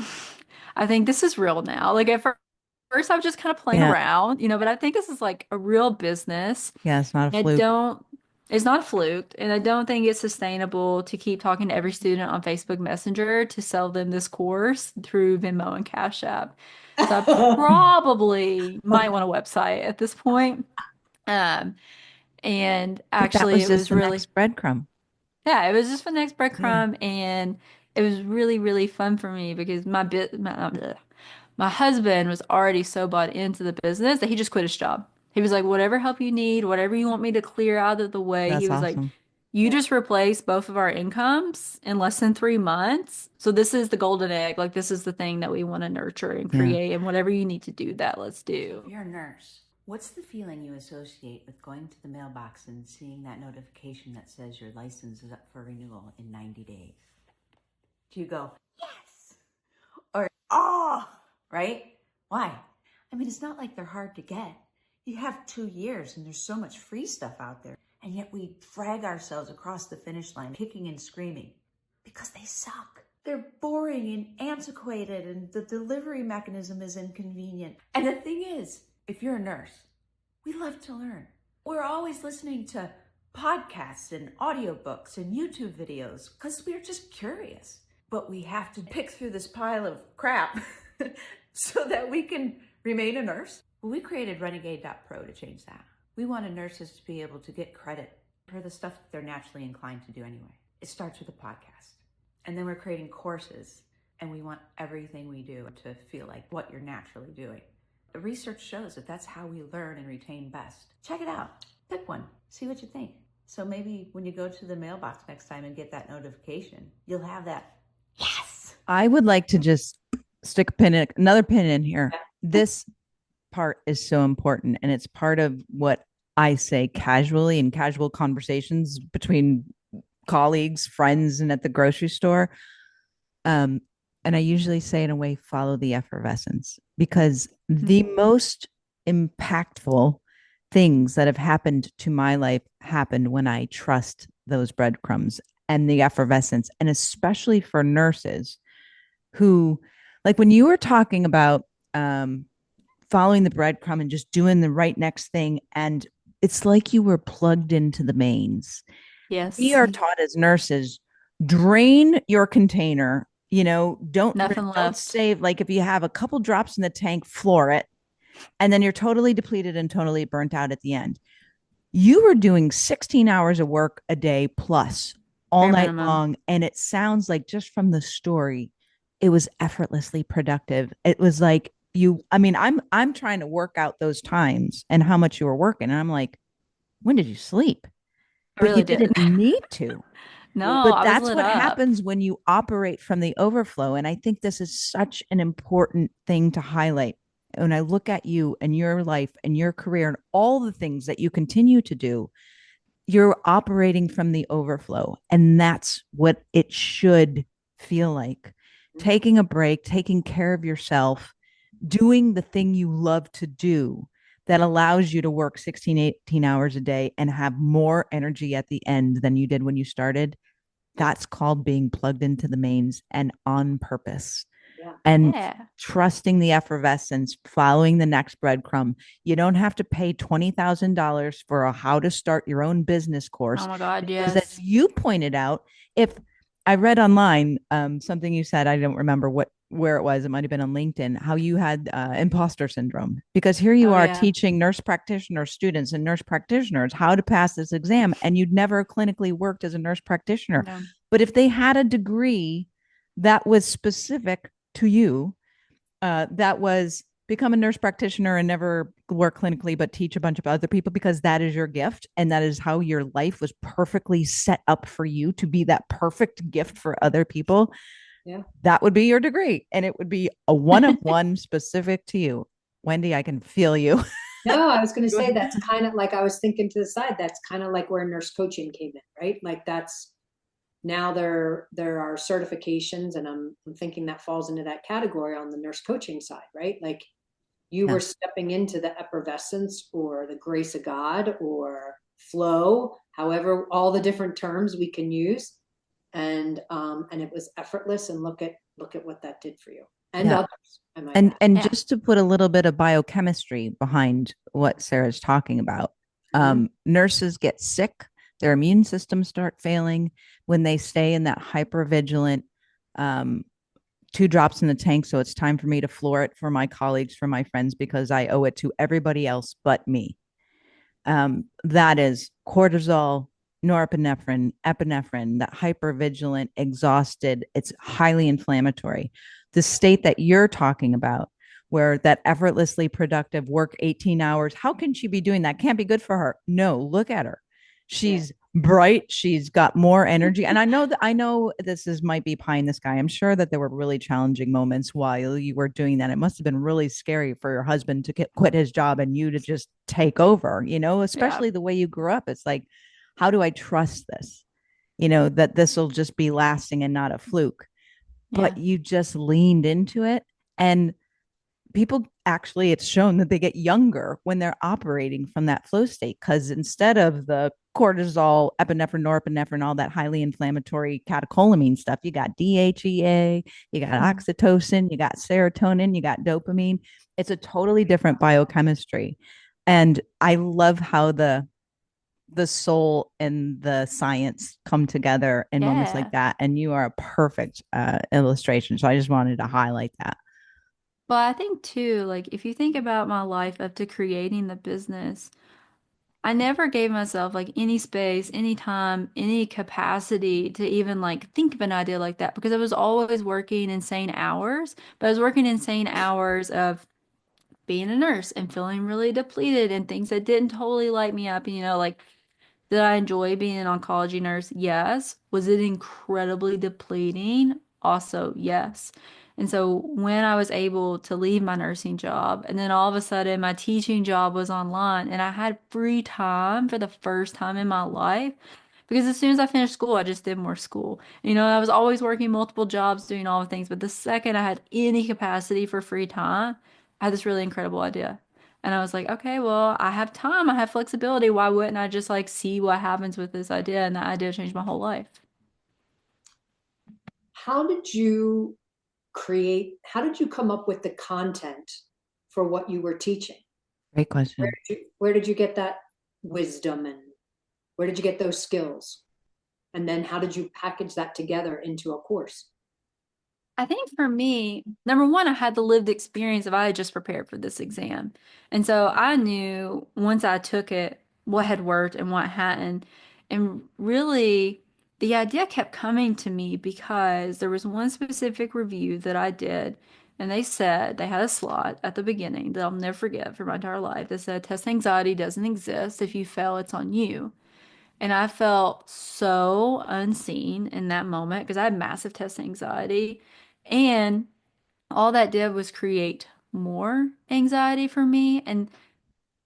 I think this is real now. Like at first I was just kind of playing Yeah. around, but I think this is like a real business. Yeah. It's not a I fluke. don't, it's not a fluke, and I don't think it's sustainable to keep talking to every student on Facebook Messenger to sell them this course through Venmo and Cash App. So I probably might want a website at this point. Um, and But that actually was it just was the really, next breadcrumb. yeah, it was just the next Yeah. breadcrumb, and it was really, really fun for me because my husband was already so bought into the business that he just quit his job. He was like, whatever help you need, whatever you want me to clear out of the way. He That's was like, awesome. you just replace both of our incomes in less than 3 months. So this is the golden egg. Like this is the thing that we want to nurture and Yeah. create. And whatever you need to do that, let's do. If you're a nurse, what's the feeling you associate with going to the mailbox and seeing that notification that says your license is up for renewal in 90 days? Do you go, yes? Or, oh, right? Why? I mean, it's not like they're hard to get. You have 2 years and there's so much free stuff out there. And yet we drag ourselves across the finish line, kicking and screaming because they suck. They're boring and antiquated and the delivery mechanism is inconvenient. And the thing is, if you're a nurse, we love to learn. We're always listening to podcasts and audiobooks and YouTube videos because we're just curious. But we have to pick through this pile of crap so that we can remain a nurse. Well, we created RNegade.pro to change that. We wanted nurses to be able to get credit for the stuff that they're naturally inclined to do anyway. It starts with a podcast. And then we're creating courses, and we want everything we do to feel like what you're naturally doing. The research shows that that's how we learn and retain best. Check it out. Pick one. See what you think. So maybe when you go to the mailbox next time and get that notification, you'll have that, yes. I would like to just stick another pin in here. This part is so important, and it's part of what I say casually in casual conversations between colleagues, friends, and at the grocery store. And I usually say in a way, follow the effervescence, because the most impactful things that have happened to my life happened when I trust those breadcrumbs and the effervescence, and especially for nurses who, like when you were talking about following the breadcrumb and just doing the right next thing, and it's like you were plugged into the mains. Yes. We are taught as nurses, drain your container, don't left. save. Like if you have a couple drops in the tank, floor it, and then you're totally depleted and totally burnt out at the end. You were doing 16 hours of work a day plus all Bare night minimum. long. And it sounds like, just from the story, it was effortlessly productive. It was like I'm trying to work out those times and how much you were working. And I'm like, when did you sleep? I really you didn't need to. No, But I was that's lit what up. happens when you operate from the overflow. And I think this is such an important thing to highlight. When I look at you and your life and your career and all the things that you continue to do, you're operating from the overflow. And that's what it should feel like. Taking a break, taking care of yourself, doing the thing you love to do that allows you to work 16, 18 hours a day and have more energy at the end than you did when you started. That's called being plugged into the mains and on purpose. And trusting the effervescence, following the next breadcrumb. You don't have to pay $20,000 for a how to start your own business course. Oh my God, because yes. as you pointed out, if I read online something you said, I don't remember where it was. It might have been on LinkedIn, how you had imposter syndrome, because here you are teaching nurse practitioner students and nurse practitioners how to pass this exam, and you'd never clinically worked as a nurse practitioner. No. But if they had a degree that was specific to you, that was become a nurse practitioner and never work clinically, but teach a bunch of other people, because that is your gift. And that is how your life was perfectly set up for you to be that perfect gift for other people. Yeah. That would be your degree. And it would be a one-of-one specific to you. Wendy, I can feel you. No, I was going to say that's kind of like, I was thinking to the side, that's kind of like where nurse coaching came in, right? Like that's now there are certifications, and I'm thinking that falls into that category on the nurse coaching side, right? Like you Yeah. were stepping into the effervescence or the grace of God or flow, however, all the different terms we can use. And it was effortless, and look at what that did for you and Yeah. others, I might add. And Yeah. just to put a little bit of biochemistry behind what Sarah's talking about, Mhm. nurses get sick, their immune systems start failing when they stay in that hypervigilant, um, 2 drops in the tank. So it's time for me to floor it for my colleagues, for my friends, because I owe it to everybody else but me. That is cortisol, norepinephrine, epinephrine, that hypervigilant, exhausted, it's highly inflammatory. The state that you're talking about, where that effortlessly productive work 18 hours, how can she be doing that? Can't be good for her. No, look at her. Yeah. She's bright, she's got more energy. And I know this is might be pie in the sky. I'm sure that there were really challenging moments while you were doing that. It must have been really scary for your husband to quit his job and you to just take over, Yeah. especially the way you grew up. It's like, how do I trust this? That this will just be lasting and not a fluke. Yeah. But you just leaned into it. And people actually, it's shown that they get younger when they're operating from that flow state, because instead of the cortisol, epinephrine, norepinephrine, all that highly inflammatory catecholamine stuff, you got DHEA, you got oxytocin, you got serotonin, you got dopamine. It's a totally different biochemistry. And I love how the soul and the science come together in moments like Yeah. that. And you are a perfect illustration. So I just wanted to highlight that. But I think too, like if you think about my life up to creating the business, I never gave myself like any space, any time, any capacity to even like think of an idea like that because I was always working insane hours, but I was working insane hours of being a nurse and feeling really depleted and things that didn't totally light me up. And, like, did I enjoy being an oncology nurse? Yes. Was it incredibly depleting? Also, yes. And so when I was able to leave my nursing job, and then all of a sudden my teaching job was online, and I had free time for the first time in my life. Because as soon as I finished school, I just did more school. I was always working multiple jobs, doing all the things. But the second I had any capacity for free time, I had this really incredible idea. And I was like, okay, well, I have time, I have flexibility. Why wouldn't I just like see what happens with this idea? And that idea changed my whole life. How did how did you come up with the content for what you were teaching? Great question. Where did you get that wisdom, and where did you get those skills? And then how did you package that together into a course? I think for me, number one, I had the lived experience of I had just prepared for this exam. And so I knew once I took it what had worked and what hadn't. And really, the idea kept coming to me because there was one specific review that I did, and they said they had a slot at the beginning that I'll never forget for my entire life that said, test anxiety doesn't exist. If you fail, it's on you. And I felt so unseen in that moment because I had massive test anxiety. And all that did was create more anxiety for me. And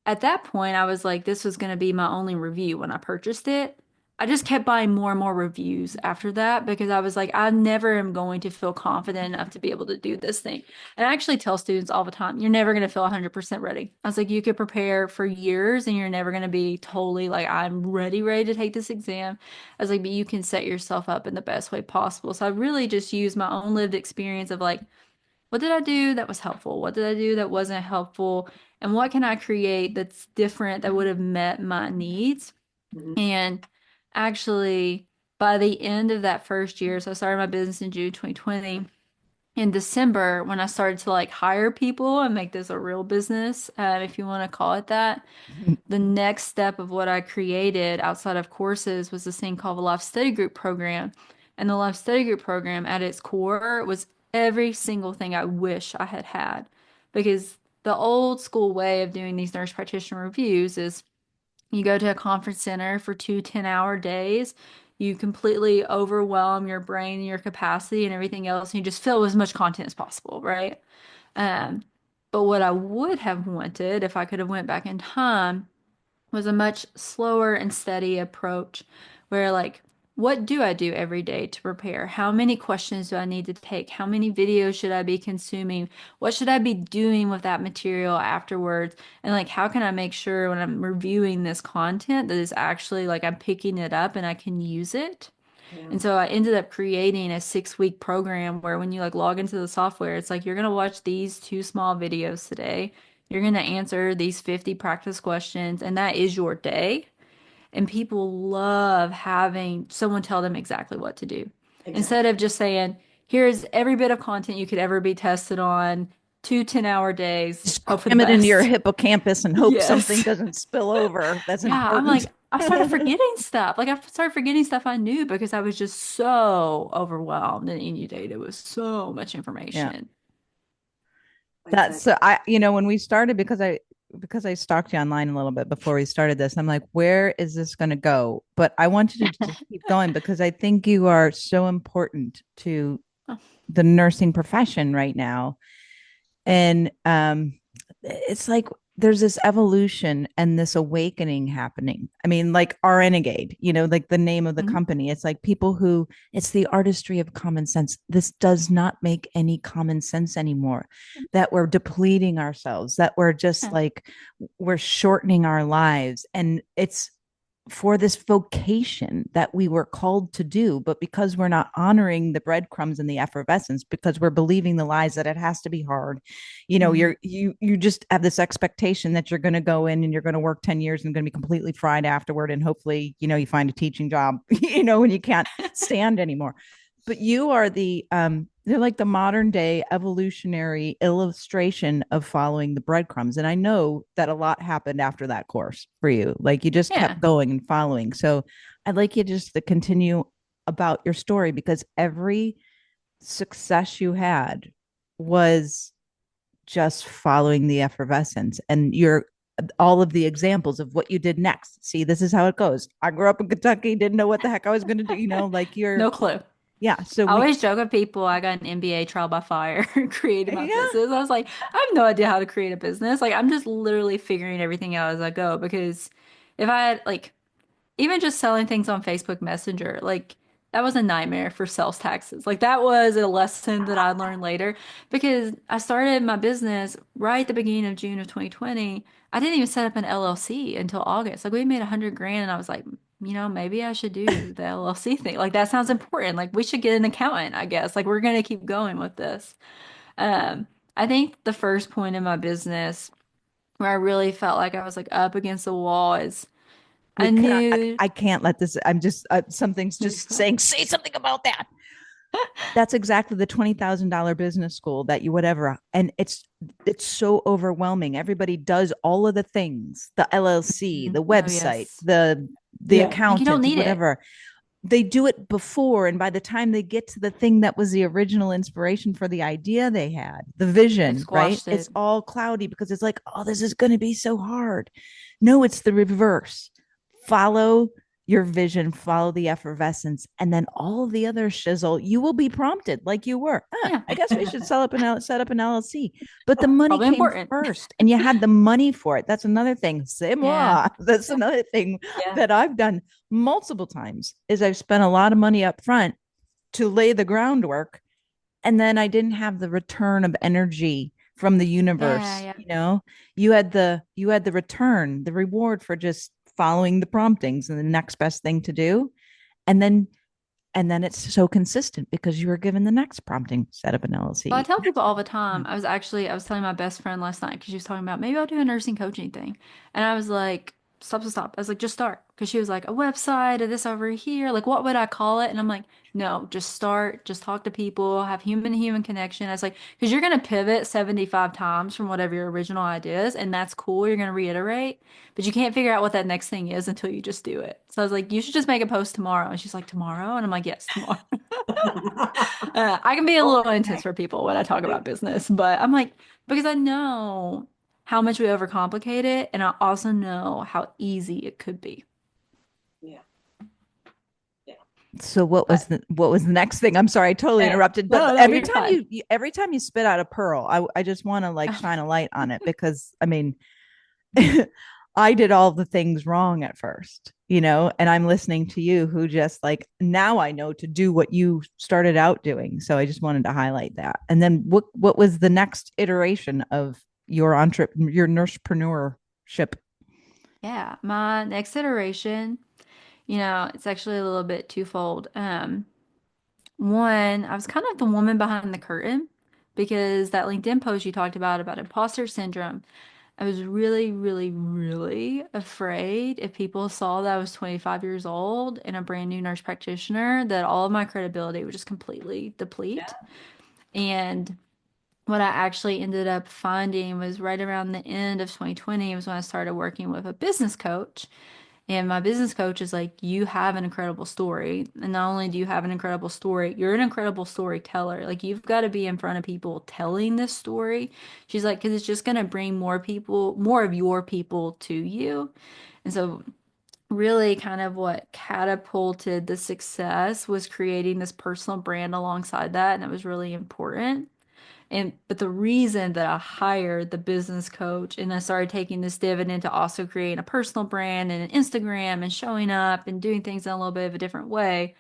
at that point, I was like, this was going to be my only review when I purchased it. I just kept buying more and more reviews after that because I was like, I never am going to feel confident enough to be able to do this thing. And I actually tell students all the time, you're never going to feel 100% ready. I was like, you could prepare for years and you're never going to be totally like, I'm ready to take this exam. I was like, but you can set yourself up in the best way possible. So I really just used my own lived experience of like, what did I do that was helpful? What did I do that wasn't helpful? And what can I create that's different that would have met my needs? Mhm. And actually, by the end of that first year, so I started my business in June 2020. In December, when I started to like hire people and make this a real business, if you want to call it that, the next step of what I created outside of courses was this thing called the Life Study Group program. And the Life Study Group program at its core was every single thing I wish I had had. Because the old school way of doing these nurse practitioner reviews is you go to a conference center for 2 10-hour days. You completely overwhelm your brain and your capacity and everything else, and you just fill with as much content as possible, right? Um, But what I would have wanted if I could have went back in time was a much slower and steady approach where like what do I do every day to prepare? How many questions do I need to take? How many videos should I be consuming? What should I be doing with that material afterwards? And like how can I make sure when I'm reviewing this content that it's actually like I'm picking it up and I can use it? Yeah. And so I ended up creating a 6-week program where when you like log into the software, it's like you're gonna watch these 2 small videos today. You're gonna answer these 50 practice questions, and that is your day. And people love having someone tell them exactly what to do. Instead Exactly. of just saying, here's every bit of content you could ever be tested on, 2 10-hour days, Just hope for the cram it into your best. hippocampus and hope something Yes. doesn't spill over. That's Yeah, I'm important. like, I started forgetting stuff. Like, I started forgetting stuff I knew because I was just so overwhelmed and inundated with so much Yeah. information. That's Exactly. when we started, because I stalked you online a little bit before we started this, I'm like, where is this going to go? But I want you to just keep going because I think you are so important to Oh, the nursing profession right now. And it's like there's this evolution and this awakening happening. I mean, like RNegade, like the name of the mhm. company. It's like people who, it's the artistry of common sense. This does not make any common sense anymore. That we're depleting ourselves, that we're just Yeah. like, we're shortening our lives. And it's for this vocation that we were called to do, but because we're not honoring the breadcrumbs and the effervescence, because we're believing the lies that it has to be hard, Mhm. you just have this expectation that you're going to go in and you're going to work 10 years and going to be completely fried afterward, and hopefully you find a teaching job when you can't stand anymore. But you are they're like the modern day evolutionary illustration of following the breadcrumbs. And I know that a lot happened after that course for you. Like you just Yeah. kept going and following. So I'd like you just to continue about your story, because every success you had was just following the effervescence, and your all of the examples of what you did next. See, this is how it goes. I grew up in Kentucky, didn't know what the heck I was going to do, like you're, No clue. yeah. So I we, always joke with people I got an MBA trial by fire creating my yeah, business. I was like, I have no idea how to create a business. Like I'm just literally figuring everything out as I go because if I had like even just selling things on Facebook Messenger, like that was a nightmare for sales taxes. Like that was a lesson that I learned later because I started my business right at the beginning of June of 2020. I didn't even set up an LLC until August. Like we made 100 grand and I was like, maybe I should do the LLC thing. Like that sounds important. Like we should get an accountant, I guess. Like we're gonna keep going with this. Um, I think the first point in my business where I really felt like I was like up against the wall is I wait, can knew I can't let this, I'm just, something's just saying, say something about that. That's exactly the $20,000 business school that you whatever. And it's so overwhelming. Everybody does all of the things, the LLC, the Oh, website, yes. the Yeah. Like you don't accountant, need it. whatever. They do it before, and by the time they get to the thing that was the original inspiration for the idea they had, the They've vision, right? squashed It's it. all cloudy because it's like, oh, this is going to be so hard. No, it's the reverse. Follow your vision, follow the effervescence, and then all the other shizzle, you will be prompted like you were. Yeah, I guess we should set up an LLC. But the money probably came important. first, and you had the money for it. That's another thing. C'est Yeah. moi. That's another thing Yeah. that I've done multiple times, is I've spent a lot of money up front to lay the groundwork, and then I didn't have the return of energy from the Yeah, universe. yeah. You had the return, the reward for just following the promptings and the next best thing to do. And then and then it's so consistent because you were given the next prompting, set up an Well, I LLC. tell people all the time. I was telling my best friend last night because she was talking about maybe I'll do a nursing coaching thing. And I was like, stop, stop, stop. I was like, just start. Because she was like, a website or this over here. Like, what would I call it? And I'm like, no, just start. Just talk to people, have human to human connection. I was like, because you're going to pivot 75 times from whatever your original idea is. And that's cool. You're going to reiterate. But you can't figure out what that next thing is until you just do it. So I was like, you should just make a post tomorrow. And she's like, tomorrow? And I'm like, yes, tomorrow. I can be a little intense Okay. for people when I talk about business, but I'm like, because I know how much we overcomplicate it, and I also know how easy it could be. Yeah. Yeah. So what was But the next thing? I'm sorry, I totally interrupted. But No, no, every you're time fine. every time you spit out a pearl, I just want to like shine a light on it because I mean, I did all the things wrong at first, and I'm listening to you who just like now I know to do what you started out doing. So I just wanted to highlight that. And then what was the next iteration of your nursepreneurship? Yeah, my next iteration, it's actually a little bit twofold. One, I was kind of the woman behind the curtain because that LinkedIn post you talked about imposter syndrome. I was really, really, really afraid if people saw that I was 25 years old and a brand new nurse practitioner, that all of my credibility would just completely deplete. And what I actually ended up finding was right around the end of 2020 was when I started working with a business coach. And my business coach is like, you have an incredible story. And not only do you have an incredible story, you're an incredible storyteller. Like, you've got to be in front of people telling this story. She's like, because it's just going to bring more people, more of your people to you. And so, really, kind of what catapulted the success was creating this personal brand alongside that. And that was really important. But the reason that I hired the business coach and I started taking this dividend to also create a personal brand and an Instagram and showing up and doing things in a little bit of a different way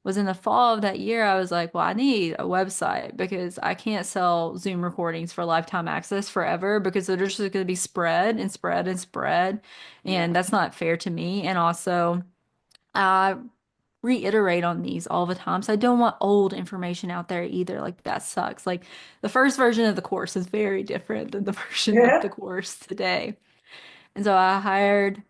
was in the fall of that year. I was like, well, I need a website because I can't sell Zoom recordings for lifetime access forever because they're just going to be spread and spread and spread. yeah, And that's not fair to me. And also, I reiterate on these all the time. So I don't want old information out there either. Like, that sucks. Like, the first version of the course is very different than the version of yeah, the course today. And so I hired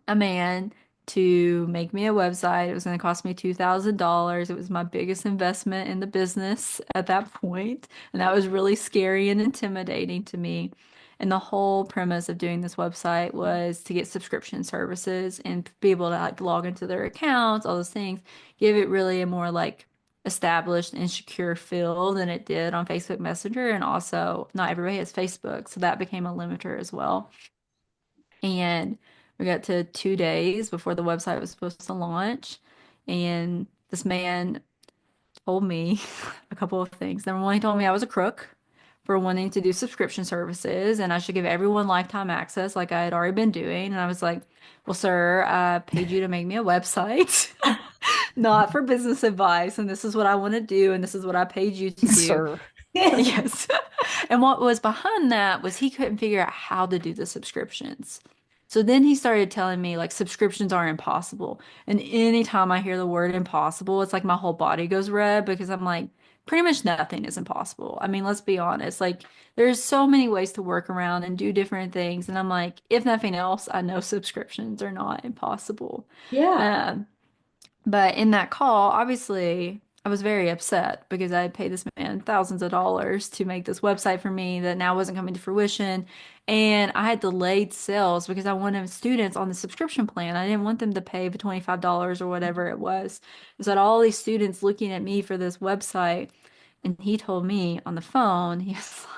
a man to make me a website. It was going to cost me $2,000. It was my biggest investment in the business at that point, and that was really scary and intimidating to me. And the whole premise of doing this website was to get subscription services and be able to like log into their accounts, all those things, give it really a more like established and secure feel than it did on Facebook Messenger. And also, not everybody has Facebook, so that became a limiter as well. And we got to 2 days before the website was supposed to launch. And this man told me a couple of things. Number one, he told me I was a crook for wanting to do subscription services and I should give everyone lifetime access like I had already been doing. And I was like, well, sir, I paid you to make me a website, not for business advice. And this is what I want to do. And this is what I paid you to do. Sir. Yes. And what was behind that was he couldn't figure out how to do the subscriptions. So then he started telling me like subscriptions are impossible. And anytime I hear the word impossible, it's like my whole body goes red because I'm like, pretty much nothing is impossible. I mean, let's be honest. Like, there's so many ways to work around and do different things. And I'm like, if nothing else, I know subscriptions are not impossible. yeah, Um, but in that call, obviously, I was very upset because I had paid this man thousands of dollars to make this website for me that now wasn't coming to fruition. And I had delayed sales because I wanted students on the subscription plan. I didn't want them to pay the $25 or whatever it was. So I had all these students looking at me for this website. And he told me on the phone, he was like,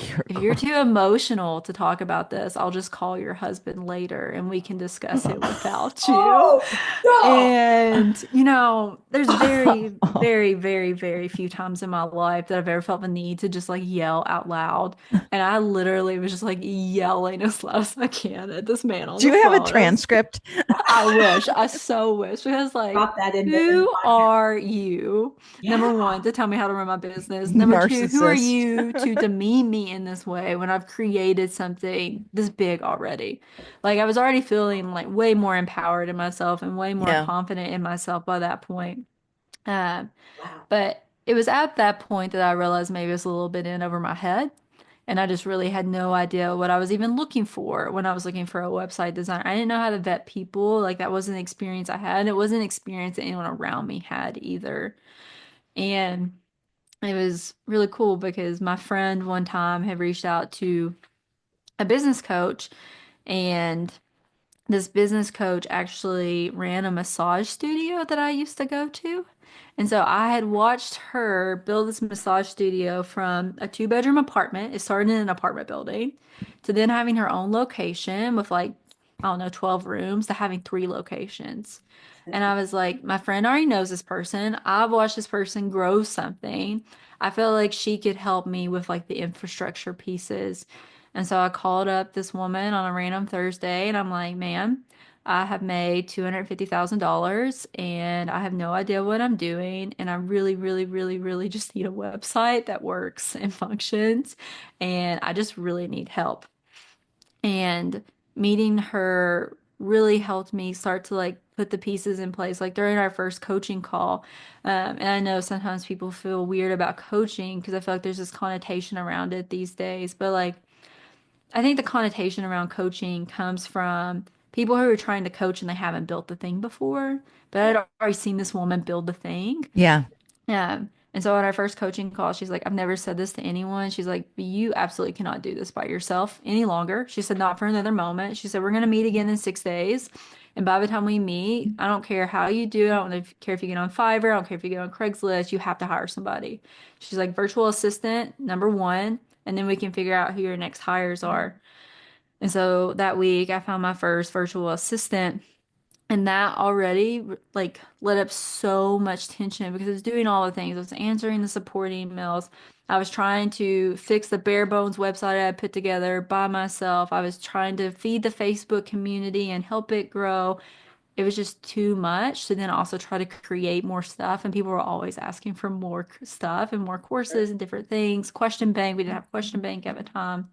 You're if you're cr- too emotional to talk about this, I'll just call your husband later and we can discuss it without you. oh, no, And, there's very, very, very, very few times in my life that I've ever felt the need to just like yell out loud. And I literally was just like yelling as loud as I can at this man on Do the you have a phone. transcript? I wish, I so wish. Because, like, drop that in the who podcast. are you? Yeah, Number one, to tell me how to run my business. Number two, who are Narcissist. you to demean me in this way when I've created something this big already? Like, I was already feeling like way more empowered in myself and way more Yeah. confident in myself by that point. Um, wow, but it was at that point that I realized maybe it was a little bit in over my head. And I just really had no idea what I was even looking for when I was looking for a website designer. I didn't know how to vet people. Like, that wasn't an experience I had. And it wasn't an experience that anyone around me had either. And it was really cool because my friend one time had reached out to a business coach, and this business coach actually ran a massage studio that I used to go to. And so I had watched her build this massage studio from a two-bedroom apartment. It started in an apartment building to then having her own location with like I don't know, 12 rooms to having 3 locations. And I was like, my friend already knows this person. I've watched this person grow something. I feel like she could help me with like the infrastructure pieces. And so I called up this woman on a random Thursday and I'm like, ma'am, I have made $250,000 and I have no idea what I'm doing. And I really, really, really, really just need a website that works and functions. And I just really need help. And meeting her really helped me start to like put the pieces in place. Like during our first coaching call, and I know sometimes people feel weird about coaching because I feel like there's this connotation around it these days. But like, I think the connotation around coaching comes from people who are trying to coach and they haven't built the thing before. But I'd already seen this woman build the thing. Yeah. And so at our first coaching call, she's like, I've never said this to anyone. She's like, you absolutely cannot do this by yourself any longer. She said, not for another moment. She said, we're going to meet again in 6 days. And by the time we meet, I don't care how you do it. I don't care if you get on Fiverr. I don't care if you get on Craigslist. You have to hire somebody. She's like, virtual assistant, number one. And then we can figure out who your next hires are. And so that week, I found my first virtual assistant. And that already like let up so much tension because I was doing all the things. I was answering the support emails. I was trying to fix the bare bones website I had put together by myself. I was trying to feed the Facebook community and help it grow. It was just too much to then also try to create more stuff. And people were always asking for more stuff and more courses and different things. Question bank. We didn't have question bank at the time.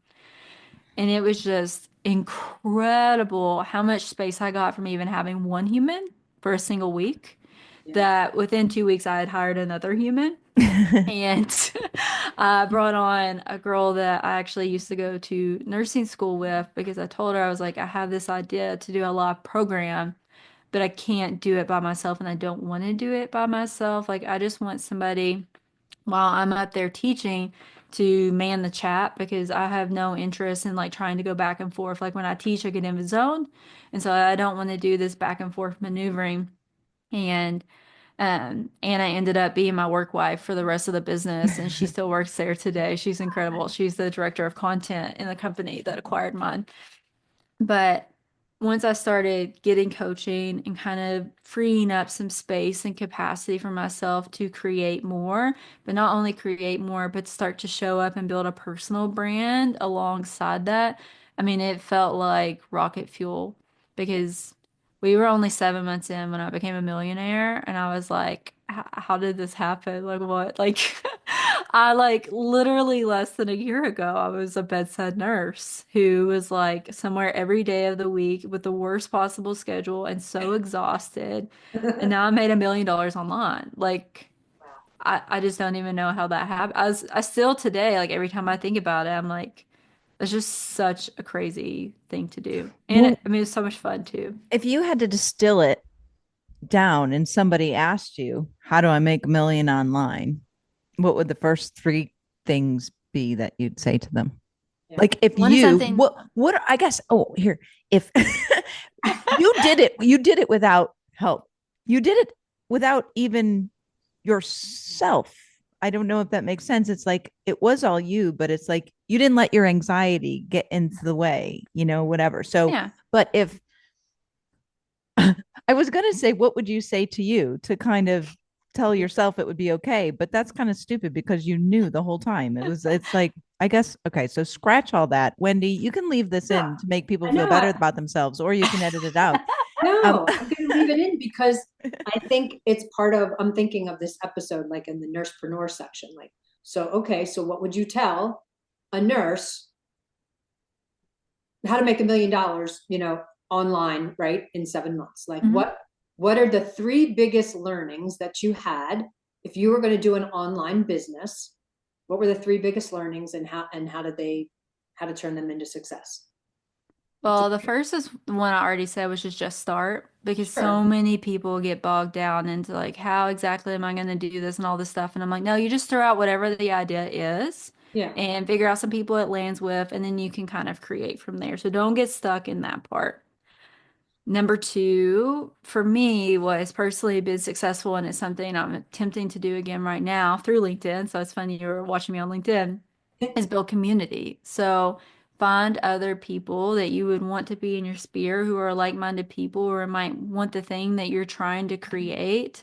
And it was just incredible how much space I got from even having one human for a single week. Yeah. That within 2 weeks, I had hired another human. And I brought on a girl that I actually used to go to nursing school with because I told her, I was like, I have this idea to do a live program, but I can't do it by myself and I don't want to do it by myself. Like, I just want somebody while I'm up there teaching to man the chat because I have no interest in like trying to go back and forth. Like when I teach, I get in the zone. And so I don't want to do this back and forth maneuvering. And Anna ended up being my work wife for the rest of the business, and she still works there today. She's incredible. She's the director of content in the company that acquired mine. But once I started getting coaching and kind of freeing up some space and capacity for myself to create more, but not only create more, but start to show up and build a personal brand alongside that, I mean, it felt like rocket fuel because we were only 7 months in when I became a millionaire, and I was like, how did this happen? Like, what? Like, I like literally less than a year ago, I was a bedside nurse who was like somewhere every day of the week with the worst possible schedule and so exhausted. And now I made $1 million online. Like, I just don't even know how that happened. I still today, like every time I think about it, I'm like, it's just such a crazy thing to do. And Well, I mean, it's so much fun too. if you had to distill it down and somebody asked you, how do I make a million online? What would the first three things be that you'd say to them? Yeah. Like if One is you something. what I guess here if you did it without help. You did it without even yourself. I don't know if that makes sense. It's like it was all you, but it's like you didn't let your anxiety get into the way, whatever. So, Yeah. but if I was going to say, what would you say to you to kind of tell yourself it would be okay? But that's kind of stupid because you knew the whole time. It's like, I guess, okay, so scratch all that. Wendy, you can leave this in to make people I feel know. better about themselves, or you can edit it out. No, I'm going to leave it in because I think it's part of, I'm thinking of this episode, like in the Nursepreneur section. Like, so, okay, so what would you tell a nurse how to make $1 million, online, right, in 7 months? Like, Mhm. what are the three biggest learnings that you had if you were going to do an online business? What were the three biggest learnings, and how to turn them into success? Well, the first is the one I already said, which is just start, because Sure. so many people get bogged down into like, how exactly am I going to do this and all this stuff? And I'm like, no, you just throw out whatever the idea is Yeah. and figure out some people it lands with, and then you can kind of create from there. So don't get stuck in that part. Number two, for me, was personally been successful, and it's something I'm attempting to do again right now through LinkedIn. So it's funny you were watching me on LinkedIn, is build community. So find other people that you would want to be in your sphere who are like-minded people or might want the thing that you're trying to create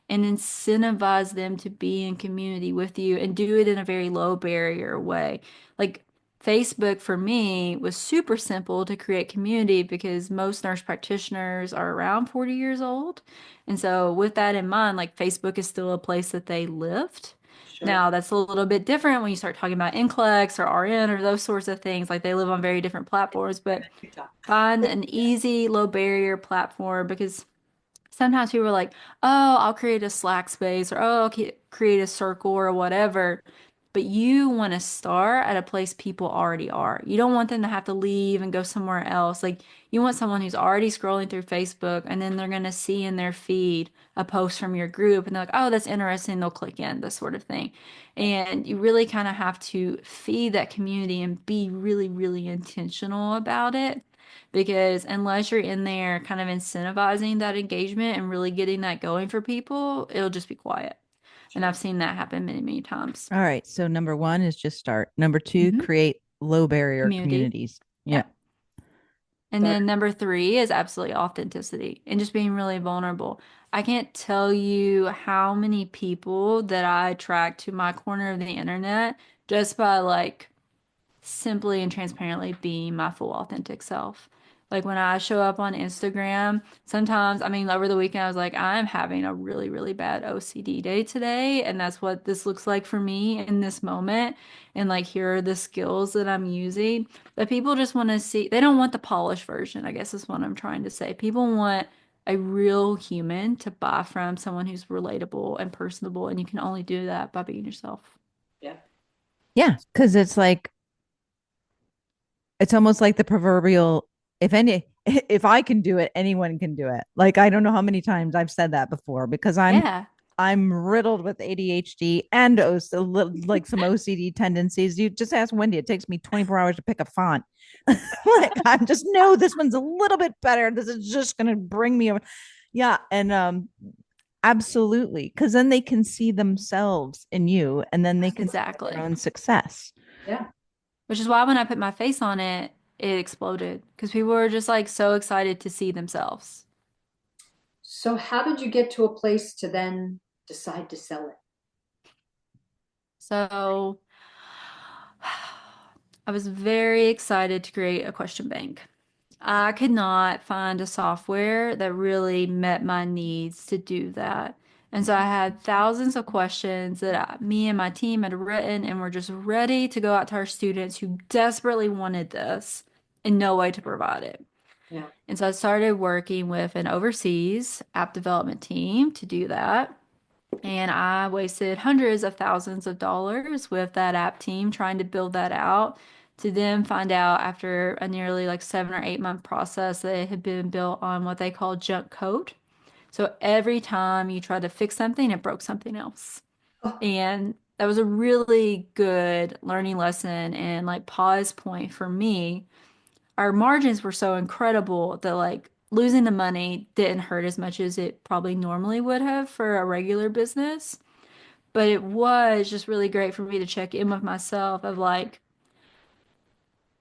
and incentivize them to be in community with you and do it in a very low barrier way. Like Facebook for me was super simple to create community because most nurse practitioners are around 40 years old. And so with that in mind, like Facebook is still a place that they lived. Sure. Now that's a little bit different when you start talking about NCLEX or RN or those sorts of things. Like they live on very different platforms, but TikTok. find an easy, low barrier platform because sometimes people are like, oh, I'll create a Slack space or oh, create a circle or whatever. But you want to start at a place people already are. You don't want them to have to leave and go somewhere else. Like you want someone who's already scrolling through Facebook and then they're going to see in their feed a post from your group and they're like, oh, that's interesting. They'll click in, this sort of thing. And you really kind of have to feed that community and be really, really intentional about it. Because unless you're in there kind of incentivizing that engagement and really getting that going for people, it'll just be quiet. And I've seen that happen many, many times. All right. So number one is just start. Number two, Mhm. create low barrier Community. communities. Yeah. And then number three is absolutely authenticity and just being really vulnerable. I can't tell you how many people that I attract to my corner of the internet just by like simply and transparently being my full authentic self. Like when I show up on Instagram, sometimes, I mean, over the weekend, I was like, I'm having a really, really bad OCD day today. And that's what this looks like for me in this moment. And like, here are the skills that I'm using. But people just want to see, they don't want the polished version, I guess is what I'm trying to say. People want a real human to buy from, someone who's relatable and personable. And you can only do that by being yourself. Yeah. Yeah. Cause it's like, it's almost like the proverbial, if I can do it, anyone can do it. Like, I don't know how many times I've said that before because Yeah. I'm riddled with ADHD and like some OCD tendencies. You just ask Wendy, it takes me 24 hours to pick a font. Like I'm just no, this one's a little bit better. This is just gonna bring me over. Yeah. And absolutely. Cause then they can see themselves in you and then they can see Exactly. their own success. Yeah. Which is why when I put my face on it, it exploded because people were just like so excited to see themselves. So how did you get to a place to then decide to sell it? So I was very excited to create a question bank. I could not find a software that really met my needs to do that. And so I had thousands of questions that me and my team had written and were just ready to go out to our students who desperately wanted this and no way to provide it. Yeah. And so I started working with an overseas app development team to do that. And I wasted hundreds of thousands of dollars with that app team trying to build that out to then find out after a nearly like 7 or 8 month process that it had been built on what they call junk code. So every time you tried to fix something, it broke something else. Oh. And that was a really good learning lesson and like pause point for me. Our margins were so incredible that like losing the money didn't hurt as much as it probably normally would have for a regular business. But it was just really great for me to check in with myself of like,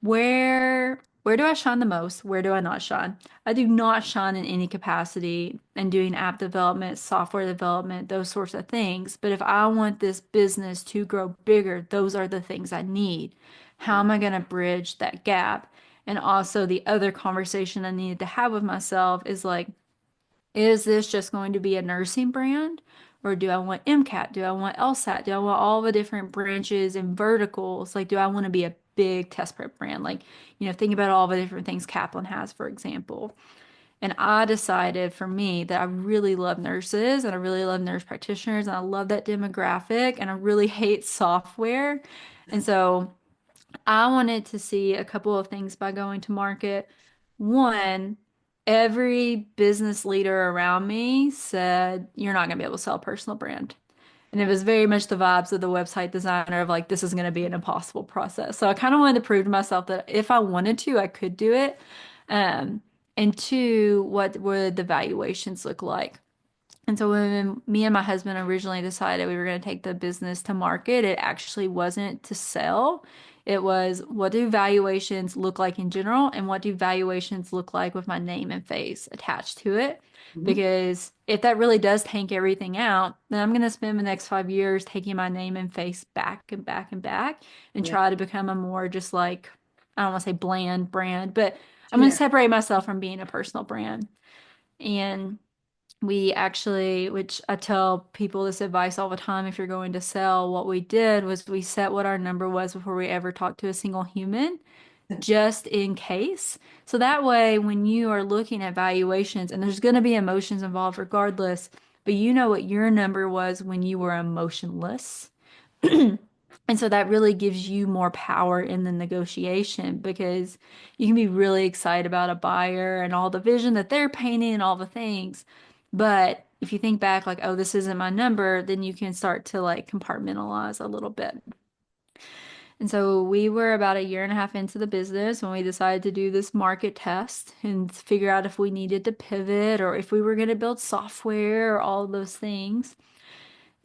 where do I shine the most? Where do I not shine? I do not shine in any capacity in doing app development, software development, those sorts of things. But if I want this business to grow bigger, those are the things I need. How am I going to bridge that gap? And also the other conversation I needed to have with myself is like, is this just going to be a nursing brand? Or do I want MCAT? Do I want LSAT? Do I want all the different branches and verticals? Like, do I want to be a big test prep brand? Like, think about all the different things Kaplan has, for example. And I decided for me that I really love nurses and I really love nurse practitioners and I love that demographic and I really hate software. And so I wanted to see a couple of things by going to market. One, every business leader around me said, you're not going to be able to sell a personal brand. And it was very much the vibes of the website designer of like, this is going to be an impossible process. So I kind of wanted to prove to myself that if I wanted to, I could do it. Um, and two, what would the valuations look like? And so when me and my husband originally decided we were going to take the business to market, it actually wasn't to sell. It was, what do valuations look like in general, and what do valuations look like with my name and face attached to it? Mhm. Because if that really does tank everything out, then I'm going to spend the next 5 years taking my name and face back and back and back and Yeah. try to become a more just like, I don't want to say bland brand, but I'm going to Generic. separate myself from being a personal brand. And we actually, which I tell people this advice all the time, if you're going to sell, what we did was we set what our number was before we ever talked to a single human, just in case. So that way, when you are looking at valuations, and there's going to be emotions involved regardless, but you know what your number was when you were emotionless. And so that really gives you more power in the negotiation because you can be really excited about a buyer and all the vision that they're painting and all the things. But if you think back, like, oh, this isn't my number, then you can start to like compartmentalize a little bit. And so we were about a year and a half into the business when we decided to do this market test and figure out if we needed to pivot or if we were going to build software or all of those things.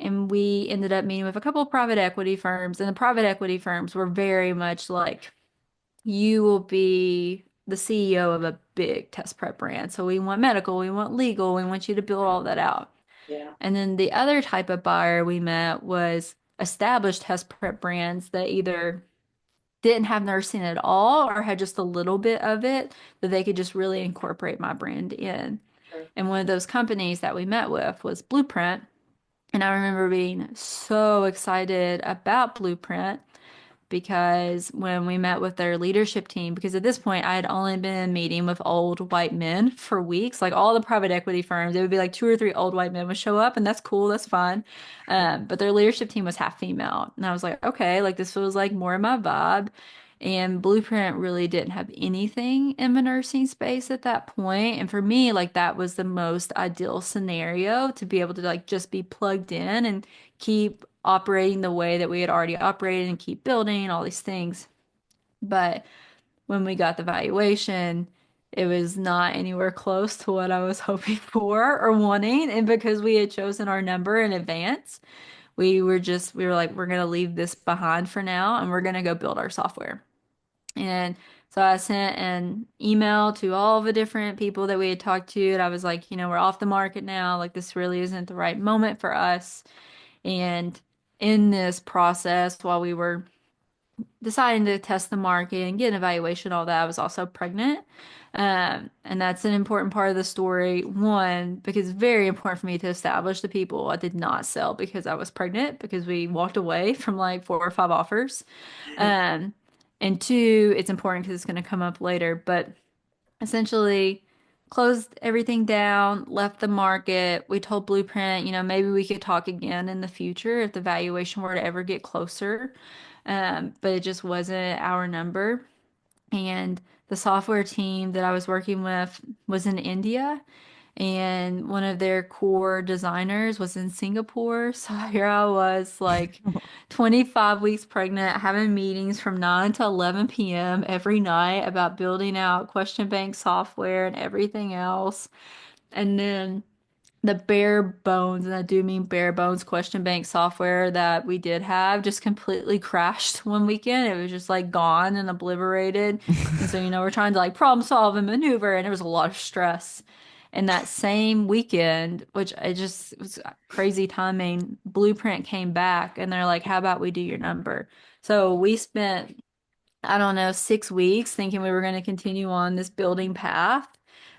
And we ended up meeting with a couple of private equity firms, and the private equity firms were very much like, you will be the CEO of a big test prep brand. So we want medical, we want legal, we want you to build all that out. Yeah. And then the other type of buyer we met was established test prep brands that either didn't have nursing at all or had just a little bit of it that they could just really incorporate my brand in. Sure. And one of those companies that we met with was Blueprint. And I remember being so excited about Blueprint because when we met with their leadership team, because at this point I had only been meeting with old white men for weeks, like all the private equity firms, it would be like 2 or 3 old white men would show up, and that's cool, that's fine. But their leadership team was half female, and I was like, okay, like this feels like more of my vibe. And Blueprint really didn't have anything in the nursing space at that point. And for me, like that was the most ideal scenario to be able to like just be plugged in and keep operating the way that we had already operated and keep building all these things. But when we got the valuation, it was not anywhere close to what I was hoping for or wanting. And because we had chosen our number in advance, we were like, we're going to leave this behind for now and we're going to go build our software. And so I sent an email to all the different people that we had talked to. And I was like, we're off the market now. Like, this really isn't the right moment for us. And in this process, while we were deciding to test the market and get an evaluation, all that, I was also pregnant. And that's an important part of the story. One, because it's very important for me to establish the people I did not sell because I was pregnant, because we walked away from like 4 or 5 offers. Um, and two, it's important because it's going to come up later, but essentially closed everything down, left the market. We told Blueprint, maybe we could talk again in the future if the valuation were to ever get closer. But it just wasn't our number. And the software team that I was working with was in India, and one of their core designers was in Singapore. So here I was, like 25 weeks pregnant, having meetings from 9 to 11 p.m. every night about building out question bank software and everything else. And then the bare bones, and I do mean bare bones, question bank software that we did have just completely crashed one weekend. It was just like gone and obliterated. And so, we're trying to like problem solve and maneuver, and there was a lot of stress. And that same weekend, which it was crazy timing, Blueprint came back and they're like, how about we do your number? So we spent, I don't know, 6 weeks thinking we were going to continue on this building path.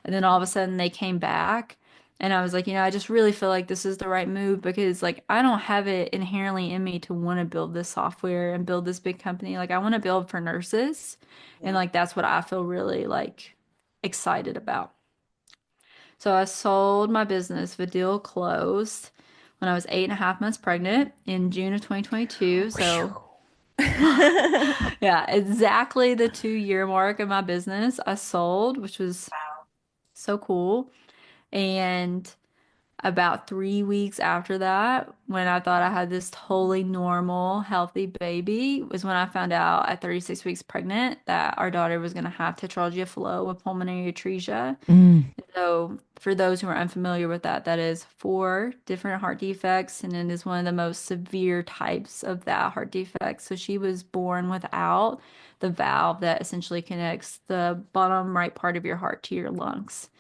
And then all of a sudden they came back. And I was like, I just really feel like this is the right move because, like, I don't have it inherently in me to want to build this software and build this big company. Like, I want to build for nurses. And, Yeah. like, that's what I feel really, like, excited about. So I sold my business. The deal closed when I was 8.5 months pregnant in June of 2022. So yeah, exactly the 2 year mark of my business I sold, which was so cool. And about 3 weeks after that, when I thought I had this totally normal, healthy baby, was when I found out at 36 weeks pregnant that our daughter was going to have tetralogy of Fallot with pulmonary atresia. Mm, So, for those who are unfamiliar with that, that is four different heart defects, and it is one of the most severe types of that heart defect. So, she was born without the valve that essentially connects the bottom right part of your heart to your lungs.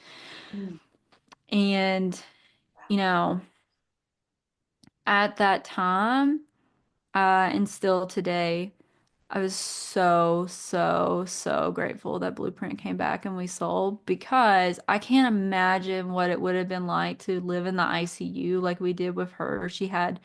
Mm. And, you know, at that time, and still today, I was so, so, so grateful that Blueprint came back and we sold, because I can't imagine what it would have been like to live in the ICU like we did with her. She had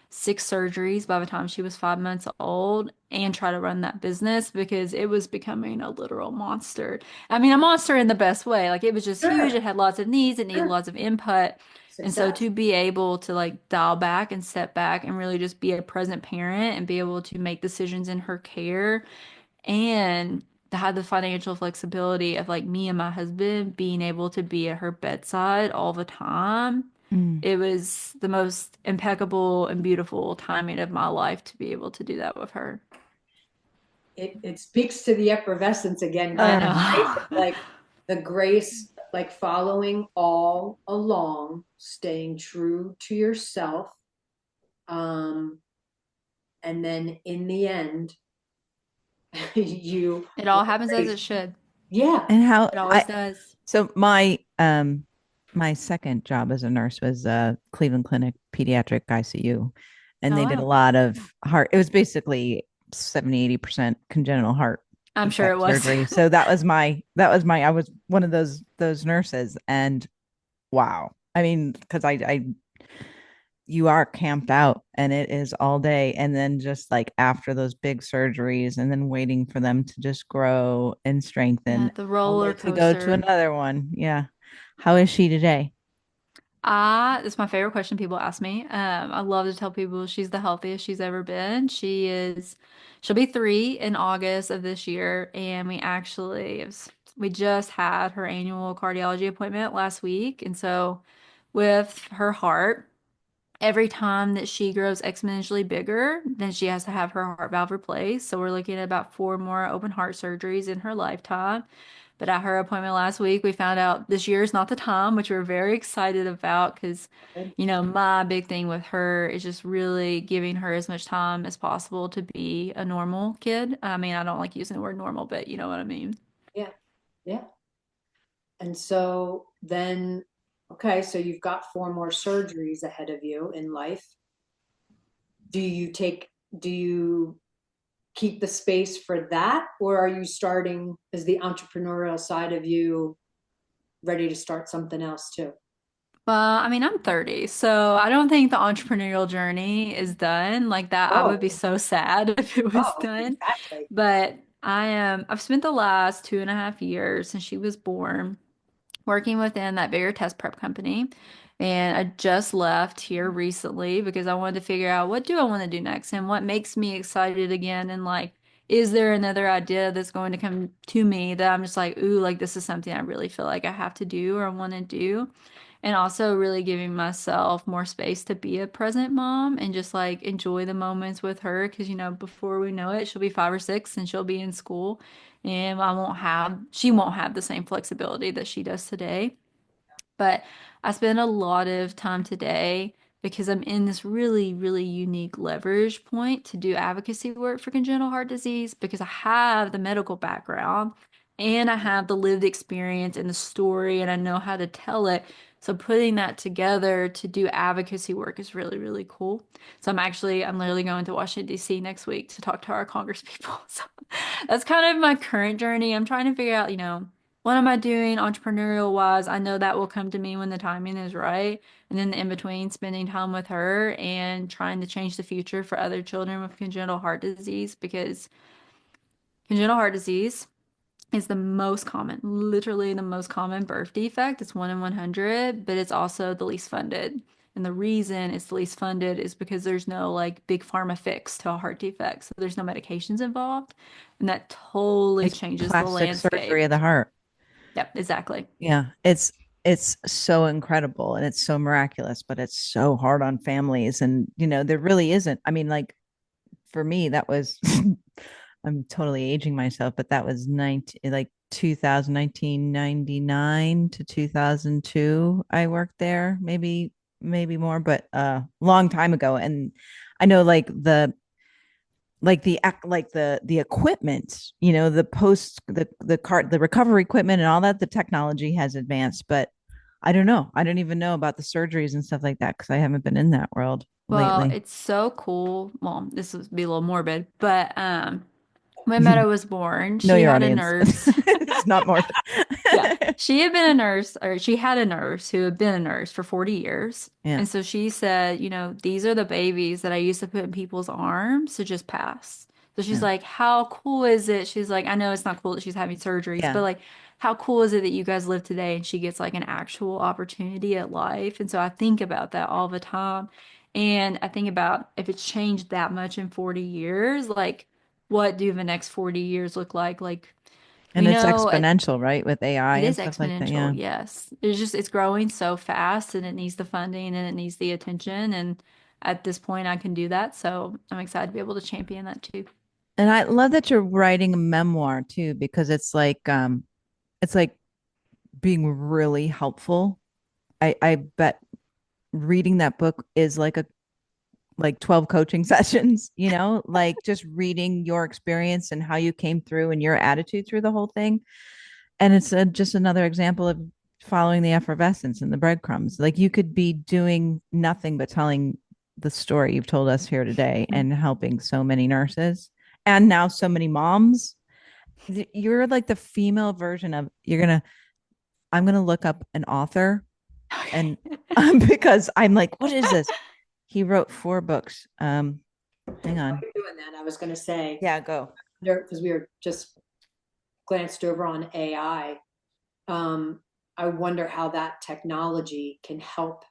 6 surgeries by the time she was 5 months old, and try to run that business because it was becoming a literal monster. I mean, a monster in the best way. Like, it was just huge. Sure, It had lots of needs. It needed sure. lots of input. And so Success. to be able to like dial back and step back and really just be a present parent and be able to make decisions in her care, and to have the financial flexibility of like me and my husband being able to be at her bedside all the time, mm. it was the most impeccable and beautiful timing of my life to be able to do that with her. It speaks to the effervescence again, I Glenn, right? It's know. like the grace, like following all along, staying true to yourself. Um, and then in the end, you It all happens as it should. yeah. And how It always I does. so my second job as a nurse was Cleveland Clinic pediatric ICU, and Oh, they did a wow. lot of heart. It was basically 70-80% congenital heart I'm sure it defect was. surgery. So that was my I was one of those nurses, and wow. I mean, because I you are camped out and it is all day, and then just like after those big surgeries and then waiting for them to just grow and Yeah, strengthen the only roller to go to coaster. another one. Yeah. How is she today? It's my favorite question people ask me. I love to tell people she's the healthiest she's ever been. She'll be 3 in August of this year, and we just had her annual cardiology appointment last week, and so with her heart, every time that she grows exponentially bigger, then she has to have her heart valve replaced. So we're looking at about 4 more open heart surgeries in her lifetime. But at her appointment last week, we found out this year is not the time, which we're very excited about because, my big thing with her is just really giving her as much time as possible to be a normal kid. I mean, I don't like using the word normal, but you know what I mean. Yeah, yeah. And so then, okay, so you've got 4 more surgeries ahead of you in life. Do you keep the space for that, or are you starting, is the entrepreneurial side of you ready to start something else too? Well, I mean, I'm 30, so I don't think the entrepreneurial journey is done. Like that, I would be Oh, so sad if it was oh, done. exactly. But I've spent the last 2.5 years since she was born working within that bigger test prep company. And I just left here recently because I wanted to figure out what do I want to do next and what makes me excited again. And like, is there another idea that's going to come to me that I'm just like, ooh, like this is something I really feel like I have to do or want to do? And also really giving myself more space to be a present mom and just like enjoy the moments with her. Cause before we know it, she'll be 5 or 6 and she'll be in school, and she won't have the same flexibility that she does today. But I spend a lot of time today because I'm in this really, really unique leverage point to do advocacy work for congenital heart disease because I have the medical background and I have the lived experience and the story and I know how to tell it. So putting that together to do advocacy work is really, really cool. So I'm literally going to Washington, D.C. next week to talk to our Congress people. So that's kind of my current journey. I'm trying to figure out, what am I doing entrepreneurial wise? I know that will come to me when the timing is right. And then in between, spending time with her and trying to change the future for other children with congenital heart disease because congenital heart disease is the most common, literally the most common birth defect. It's 1 in 100, but it's also the least funded. And the reason it's the least funded is because there's no like big pharma fix to a heart defect. So there's no medications involved. And that totally It's changes the plastic surgery landscape. of the heart. Yep, exactly. Yeah. It's it's so incredible and it's so miraculous, but it's so hard on families. And, there really isn't. I mean, like for me, that was, I'm totally aging myself, but that was 1999 to 2002. I worked there, maybe more, but long time ago. And I know the equipment, the recovery equipment and all that, the technology has advanced, but I don't know. I don't even know about the surgeries and stuff like that because I haven't been in that world Well, lately. it's so cool. Well, this would be a little morbid, but when Meadow was born, Know she your had a audience. nurse. It's not more. Yeah. She had been a nurse, or she had a nurse who had been a nurse for 40 years. Yeah. And so she said, these are the babies that I used to put in people's arms to just pass. So she's Yeah. like, how cool is it? She's like, I know it's not cool that she's having surgeries, Yeah. but like, how cool is it that you guys live today and she gets like an actual opportunity at life? And so I think about that all the time. And I think about if it's changed that much in 40 years, like, what do the next 40 years look like? Like, And we it's know exponential, right? With AI it and is stuff like that. exponential, Yeah. yes. It's growing so fast and it needs the funding and it needs the attention. And at this point, I can do that. So I'm excited to be able to champion that too. And I love that you're writing a memoir too, because it's like being really helpful. I bet reading that book is like 12 coaching sessions, like just reading your experience and how you came through and your attitude through the whole thing. And it's just another example of following the effervescence and the breadcrumbs. Like you could be doing nothing but telling the story you've told us here today and helping so many nurses and now so many moms. You're like the female version of I'm gonna look up an author and because I'm like, what is this? He wrote 4 books. Hang While on. you're doing that, I was going to say, Yeah, go. because we were just glanced over on AI. I wonder how that technology can help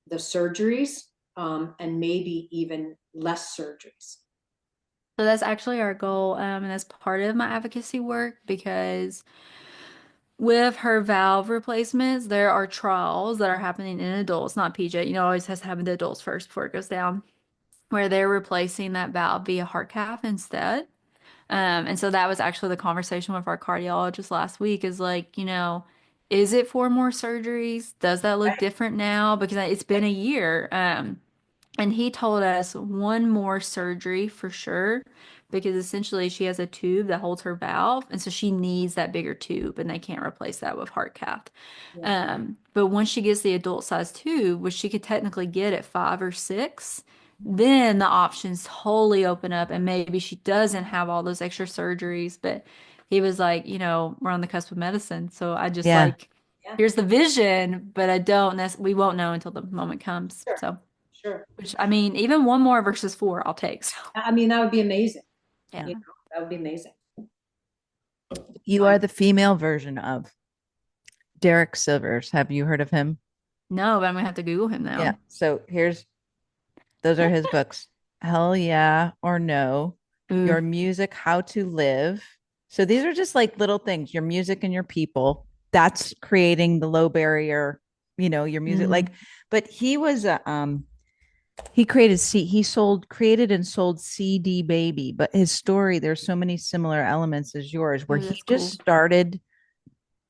the surgeries, and maybe even less surgeries. So that's actually our goal. And that's part of my advocacy work because with her valve replacements, there are trials that are happening in adults, not PJ. Always has to happen to adults first before it goes down, where they're replacing that valve via heart cath instead. And so that was actually the conversation with our cardiologist last week is like, is it 4 more surgeries? Does that look different now? Because it's been a year. And he told us 1 more surgery for sure, because essentially she has a tube that holds her valve, and so she needs that bigger tube, and they can't replace that with heart cath. Yeah. But once she gets the adult size tube, which she could technically get at 5 or 6, then the options totally open up, and maybe she doesn't have all those extra surgeries. But he was like, we're on the cusp of medicine, so I just Yeah. like, here's the vision, but I don't we won't know until the moment comes. Sure. So. Sure. Which I mean, even 1 more versus 4, I'll take. So I mean, that would be amazing. yeah. That would be amazing. You are the female version of Derek Silvers. Have you heard of him? No, but I'm gonna have to Google him now. Yeah. So those are his books. Hell yeah or no. Ooh. Your music, how to live. So these are just like little things, your music and your people. That's creating the low barrier, your music. Like, but he was he created and sold CD Baby, but his story, there's so many similar elements as yours, where Ooh, he that's just cool. started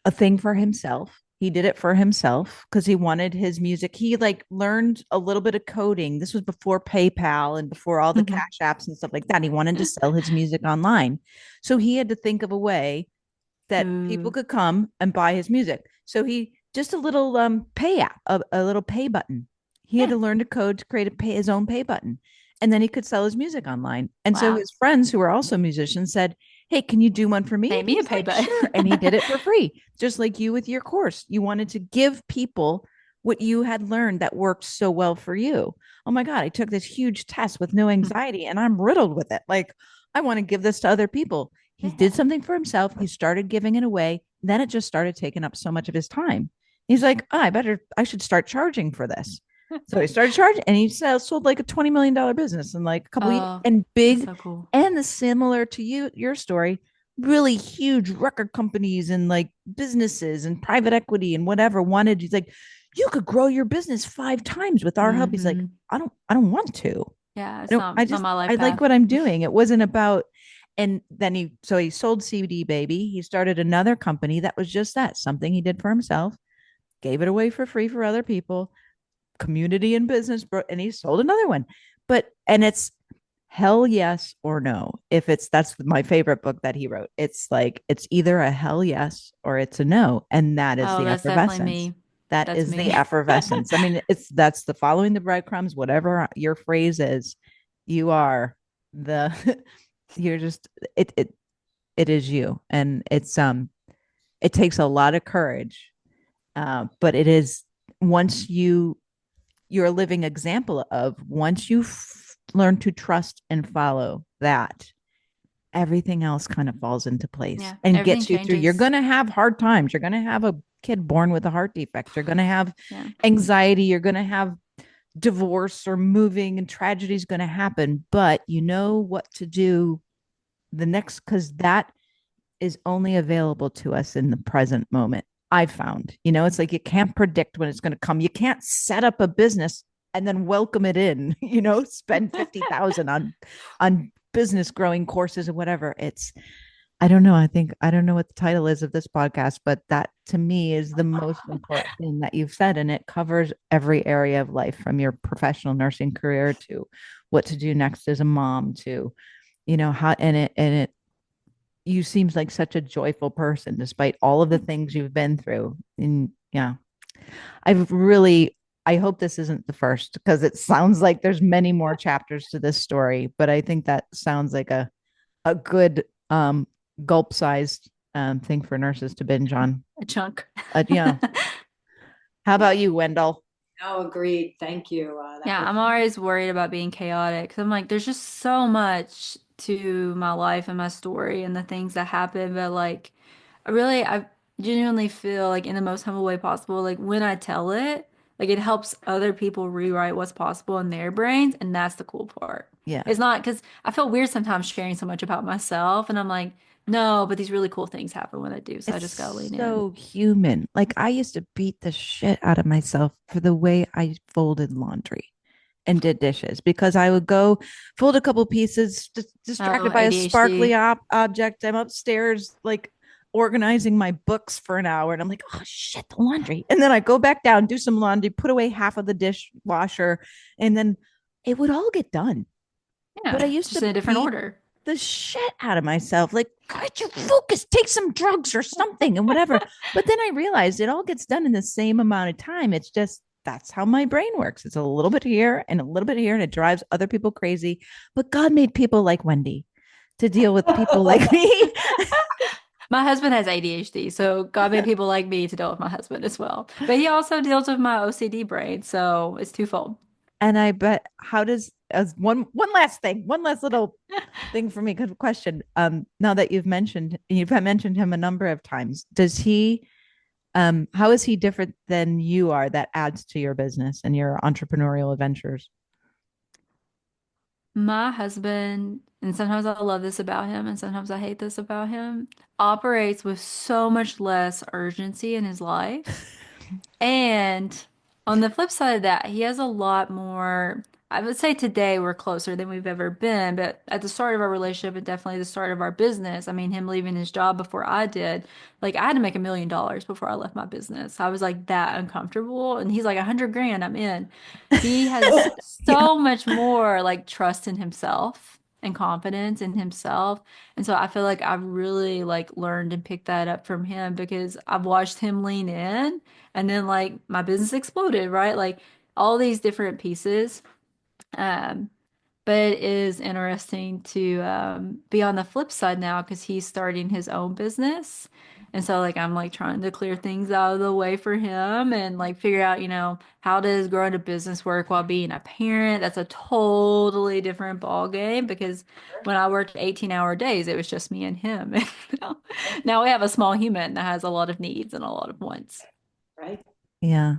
a thing for himself. He did it for himself because he wanted his music. He like learned a little bit of coding. This was before PayPal and before all the cash apps and stuff like that. He wanted to sell his music online. So he had to think of a way that people could come and buy his music. So he just a little pay app, a little pay button. He had to learn to code to create his own pay button. And then he could sell his music online. And so Wow. his friends who were also musicians said, hey, can you do one for me? Pay me a pay button. Sure. And he did it for free, just like you with your course. You wanted to give people what you had learned that worked so well for you. Oh my God, I took this huge test with no anxiety and I'm riddled with it. Like, I want to give this to other people. He did something for himself. He started giving it away. Then it just started taking up so much of his time. He's like, oh, I should start charging for this. So he started charging and he sold like a $20 million business in like a couple of years, and big. So cool. And the similar to your story, really huge record companies and like businesses and private equity and whatever wanted. He's like, you could grow your business 5 times with our help. He's like, Mhm. I don't want to. Yeah, I it's don't, not my life I like path. what I'm doing. It wasn't about, and then he sold CD Baby. He started another company that was just that, something he did for himself, gave it away for free for other people, community and business, and he sold another one. And it's hell yes or no. If it's, that's my favorite book that he wrote. It's like, it's either a hell yes or it's a no. And that is Oh, the that's definitely effervescence. me. That That's is the me. effervescence. I mean, that's the following the breadcrumbs, whatever your phrase is, you are the, you're just, it is you. And it takes a lot of courage. But it is, once you're a living example of, once you learn to trust and follow that, everything else kind of falls into place Yeah, and everything gets you through. You're changes. going to have hard times. You're going to have a kid born with a heart defect. You're going to have Yeah. anxiety. You're going to have divorce or moving, and tragedy is going to happen. But you know what to do the next, because that is only available to us in the present moment. I found, it's like you can't predict when it's going to come. You can't set up a business and then welcome it in, spend 50,000 on business growing courses or whatever. It's, I don't know. I don't know what the title is of this podcast, but that to me is the most important thing that you've said. And it covers every area of life, from your professional nursing career to what to do next as a mom to, how, and it you seems like such a joyful person despite all of the things you've been through. And yeah, I've really, I hope this isn't the first, because it sounds like there's many more chapters to this story, but I think that sounds like a good gulp sized thing for nurses to binge on. A chunk. Yeah. How about you, Wendell? No, agreed. Thank you. Yeah, I'm always worried about being chaotic. 'Cause I'm like, there's just so much to my life and my story and the things that happen. But like, I genuinely feel like in the most humble way possible, like when I tell it, like it helps other people rewrite what's possible in their brains. And that's the cool part. Yeah. It's not because I feel weird sometimes sharing so much about myself. And I'm like, no, but these really cool things happen when I do. So I It's just gotta lean in. so human. Like I used to beat the shit out of myself for the way I folded laundry and did dishes, because I would go fold a couple pieces, Oh, distracted by a ADHD. sparkly object. I'm upstairs, like organizing my books for an hour, and I'm like, oh shit, the laundry. And then I go back down, do some laundry, put away half of the dishwasher, and then it would all get done. Yeah, But I used just to in a different beat order. the shit out of myself. Like, could you focus? Take some drugs or something and whatever. But then I realized it all gets done in the same amount of time. It's just, that's how my brain works. It's a little bit here and a little bit here, and it drives other people crazy. But God made people like Wendy to deal with people like me. My husband has ADHD, so God made people like me to deal with my husband as well. But he also deals with my OCD brain, so it's twofold. And I bet, how does, as one last thing, one last little thing for me, good question. Now that you've mentioned him a number of times, does he, how is he different than you are, that adds to your business and your entrepreneurial adventures? My husband, and sometimes I love this about him, and sometimes I hate this about him, operates with so much less urgency in his life. And on the flip side of that, he has a lot more. I would say today we're closer than we've ever been, but at the start of our relationship and definitely the start of our business, I mean, him leaving his job before I did, like I had to make $1 million before I left my business. I was like that uncomfortable. And he's like, 100 grand, I'm in. He has Yeah. so much more like trust in himself and confidence in himself. And so I feel like I've really like learned and picked that up from him because I've watched him lean in and then like my business exploded, right? Like all these different pieces. Um, but it is interesting to be on the flip side now because he's starting his own business. And so like I'm like trying to clear things out of the way for him and like figure out, how does growing a business work while being a parent? That's a totally different ball game because when I worked 18-hour days, it was just me and him. Now we have a small human that has a lot of needs and a lot of wants. Right. Yeah.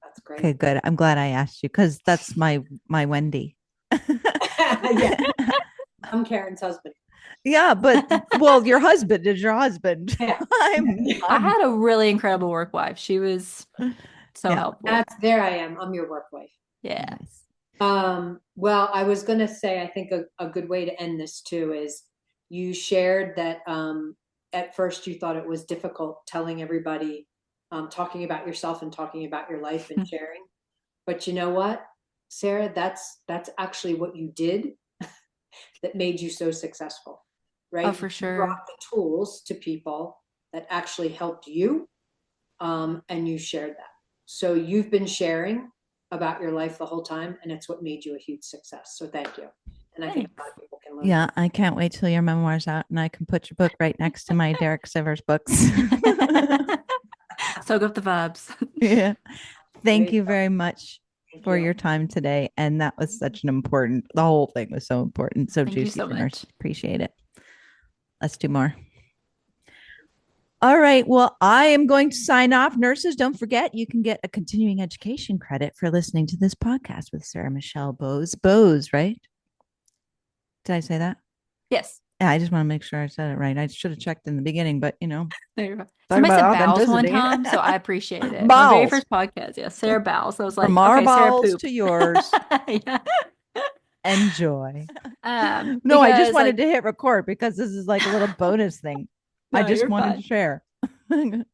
That's great. Okay, good. I'm glad I asked you, because that's my Wendy. Yeah. I'm Karen's husband. Yeah, but well, your husband is your husband. Yeah. I had a really incredible work wife. She was so Yeah. helpful. There I am. I'm your work wife. Yeah. Nice. Well, I was going to say, I think a good way to end this too is you shared that at first you thought it was difficult telling everybody, talking about yourself and talking about your life and sharing. But you know what, Sarah, that's actually what you did that made you so successful, right? Oh, for You sure. brought the tools to people that actually helped you, and you shared that. So you've been sharing about your life the whole time, and it's what made you a huge success. So thank you. And I think a lot of people can learn. Yeah, I can't wait till your memoir's out and I can put your book right next to my Derek Sivers books. Soak up the vibes. Yeah. Thank Great. you very much Thank for you. your time today. And that was such an important, the whole thing was so important. So Thank you juicy so for much. nurses. Appreciate it. Let's do more. All right. Well, I am going to sign off. Nurses, don't forget you can get a continuing education credit for listening to this podcast with Sarah Michelle Boes. Boes, right? Did I say that? Yes. Yeah, I just want to make sure I said it right. I should have checked in the beginning, but you know, There you go. talk Somebody about said bowels one authenticity. time, so I appreciate it. My very Bowels. first podcast, yeah, Sarah Bowles. So I was like, From our okay, Sarah bowels poop. to yours. Yeah. Enjoy. Um, No, I just because, wanted like, to hit record because this is like a little bonus thing. I no, just you're wanted fine. to share.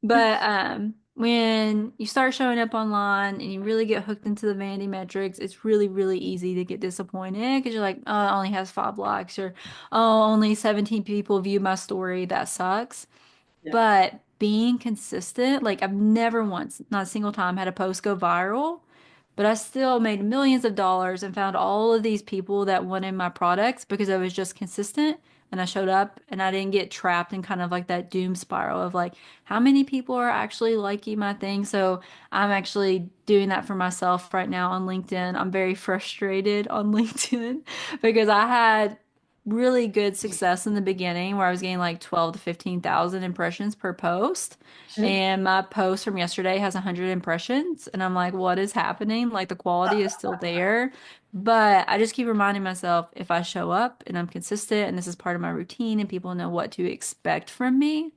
But when you start showing up online and you really get hooked into the vanity metrics, it's really, really easy to get disappointed because you're like, oh, it only has 5 likes, or oh, only 17 people view my story. That sucks. Yeah. But being consistent, like I've never once, not a single time, had a post go viral, but I still made millions of dollars and found all of these people that wanted my products because I was just consistent and I showed up and I didn't get trapped in kind of like that doom spiral of like, how many people are actually liking my thing? So I'm actually doing that for myself right now on LinkedIn. I'm very frustrated on LinkedIn because I had really good success in the beginning where I was getting like 12 to 15,000 impressions per post. And my post from yesterday has 100 impressions. And I'm like, what is happening? Like the quality is still there. But I just keep reminding myself if I show up and I'm consistent and this is part of my routine and people know what to expect from me,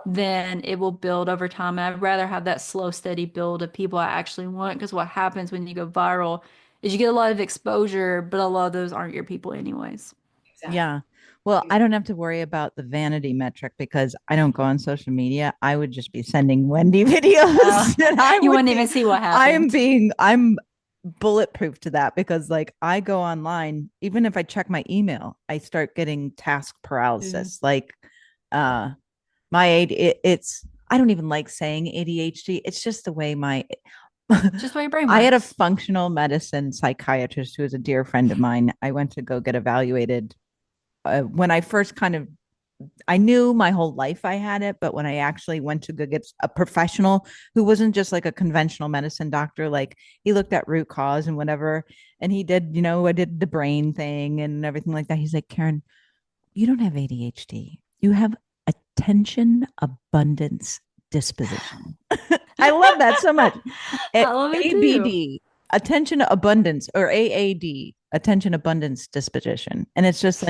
then it will build over time. And I'd rather have that slow, steady build of people I actually want. Because what happens when you go viral is you get a lot of exposure, but a lot of those aren't your people anyways. Exactly. Yeah. Well, I don't have to worry about the vanity metric because I don't go on social media. I would just be sending Wendy videos and I You would wouldn't be, even see what happened. I'm bulletproof to that because like I go online, even if I check my email, I start getting task paralysis. Like it's I don't even like saying ADHD. It's just the way Just the way your brain I had a works. functional medicine psychiatrist who is a dear friend of mine. I went to go get evaluated when I first I knew my whole life I had it, but when I actually went to go get a professional who wasn't just like a conventional medicine doctor, like he looked at root cause and whatever, and he did, I did the brain thing and everything like that. He's like, Karen, you don't have ADHD. You have attention abundance disposition. I love that so much. I love it too. ABD, attention abundance, or AAD, attention abundance disposition. And it's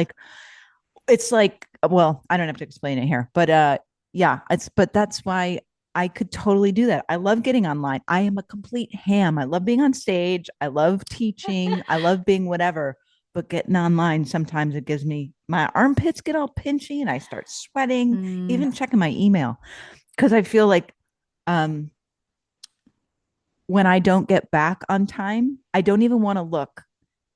like, well, I don't have to explain it here, but yeah, but that's why I could totally do that. I love getting online. I am a complete ham. I love being on stage. I love teaching. I love being whatever, but getting online, sometimes it gives me, my armpits get all pinchy and I start sweating, even checking my email. Cause I feel like, when I don't get back on time, I don't even want to look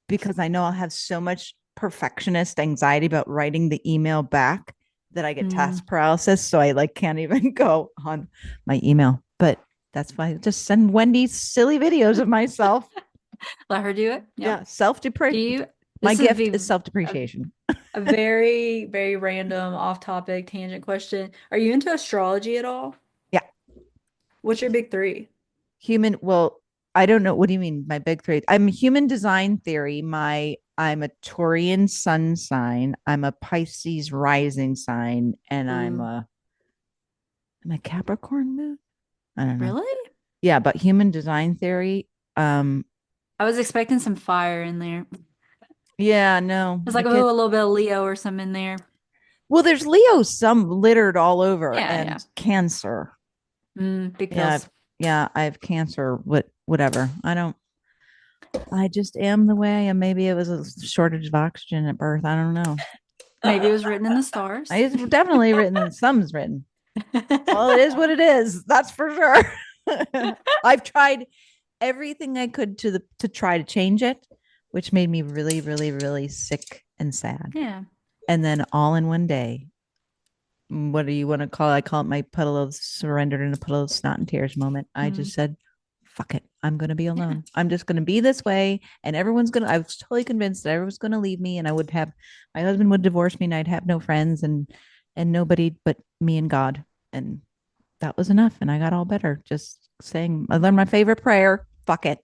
because I know I'll have so much perfectionist anxiety about writing the email back that I get task paralysis. So I like can't even go on my email. But that's why I just send Wendy silly videos of myself. Let her do it. Yep. Yeah, self-depreciation. My gift is self-depreciation. A very, very random off-topic tangent question. Are you into astrology at all? Yeah. What's your big three? Well, I don't know. What do you mean my big three? I'm human design theory. I'm a Taurian sun sign. I'm a Pisces rising sign, and I'm a Capricorn moon. I don't know. Really? Yeah, but human design theory. I was expecting some fire in there. Yeah, no. It's like, a little bit of Leo or some in there. Well, there's Leo some littered all over, Yeah, and yeah. Cancer. Big Yeah, pills. I have Cancer. Whatever. I just am the way I am. Maybe it was a shortage of oxygen at birth. I don't know. Maybe it was written in the stars. It's definitely written. Some's written. Well, it is what it is. That's for sure. I've tried everything I could to try to change it, which made me really, really, really sick and sad. Yeah. And then all in one day, what do you want to call it? I call it my puddle of surrendered in a puddle of snot and tears moment. I just said, fuck it. I'm going to be alone. I'm just going to be this way. And I was totally convinced that everyone's going to leave me, and my husband would divorce me, and I'd have no friends and nobody but me and God. And that was enough. And I got all better just saying, I learned my favorite prayer. Fuck it.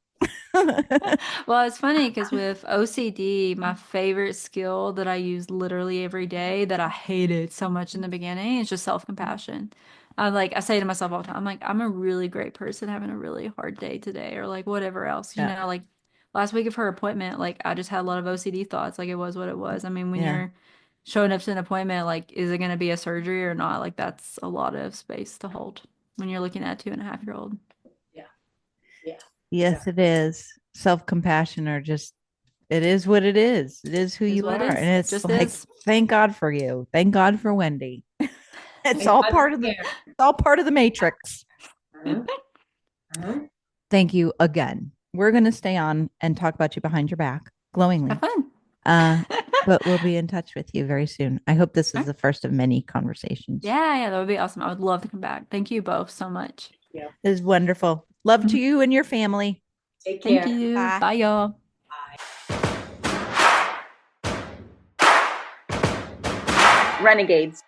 Well, it's funny because with OCD, my favorite skill that I use literally every day that I hated so much in the beginning is just self-compassion. I say to myself all the time, I'm like, I'm a really great person having a really hard day today, or like whatever else, Yeah. like last week of her appointment, like I just had a lot of OCD thoughts, like it was what it was. I mean, when Yeah. you're showing up to an appointment, like, is it going to be a surgery or not? Like, that's a lot of space to hold when you're looking at a 2.5-year-old. Yes, it is. Self-compassion it is what it is. It is who Is you what are. it is. And it's Just like, is. thank God for you. Thank God for Wendy. It's Thank all God part for of you. it's all part of the matrix. Uh-huh. Uh-huh. Thank you again. We're going to stay on and talk about you behind your back glowingly. Have fun. But we'll be in touch with you very soon. I hope this is All right. the first of many conversations. Yeah, that would be awesome. I would love to come back. Thank you both so much. Yeah. It is wonderful. Love to you and your family. Take care. Thank you. Bye. Bye, y'all. Renegades.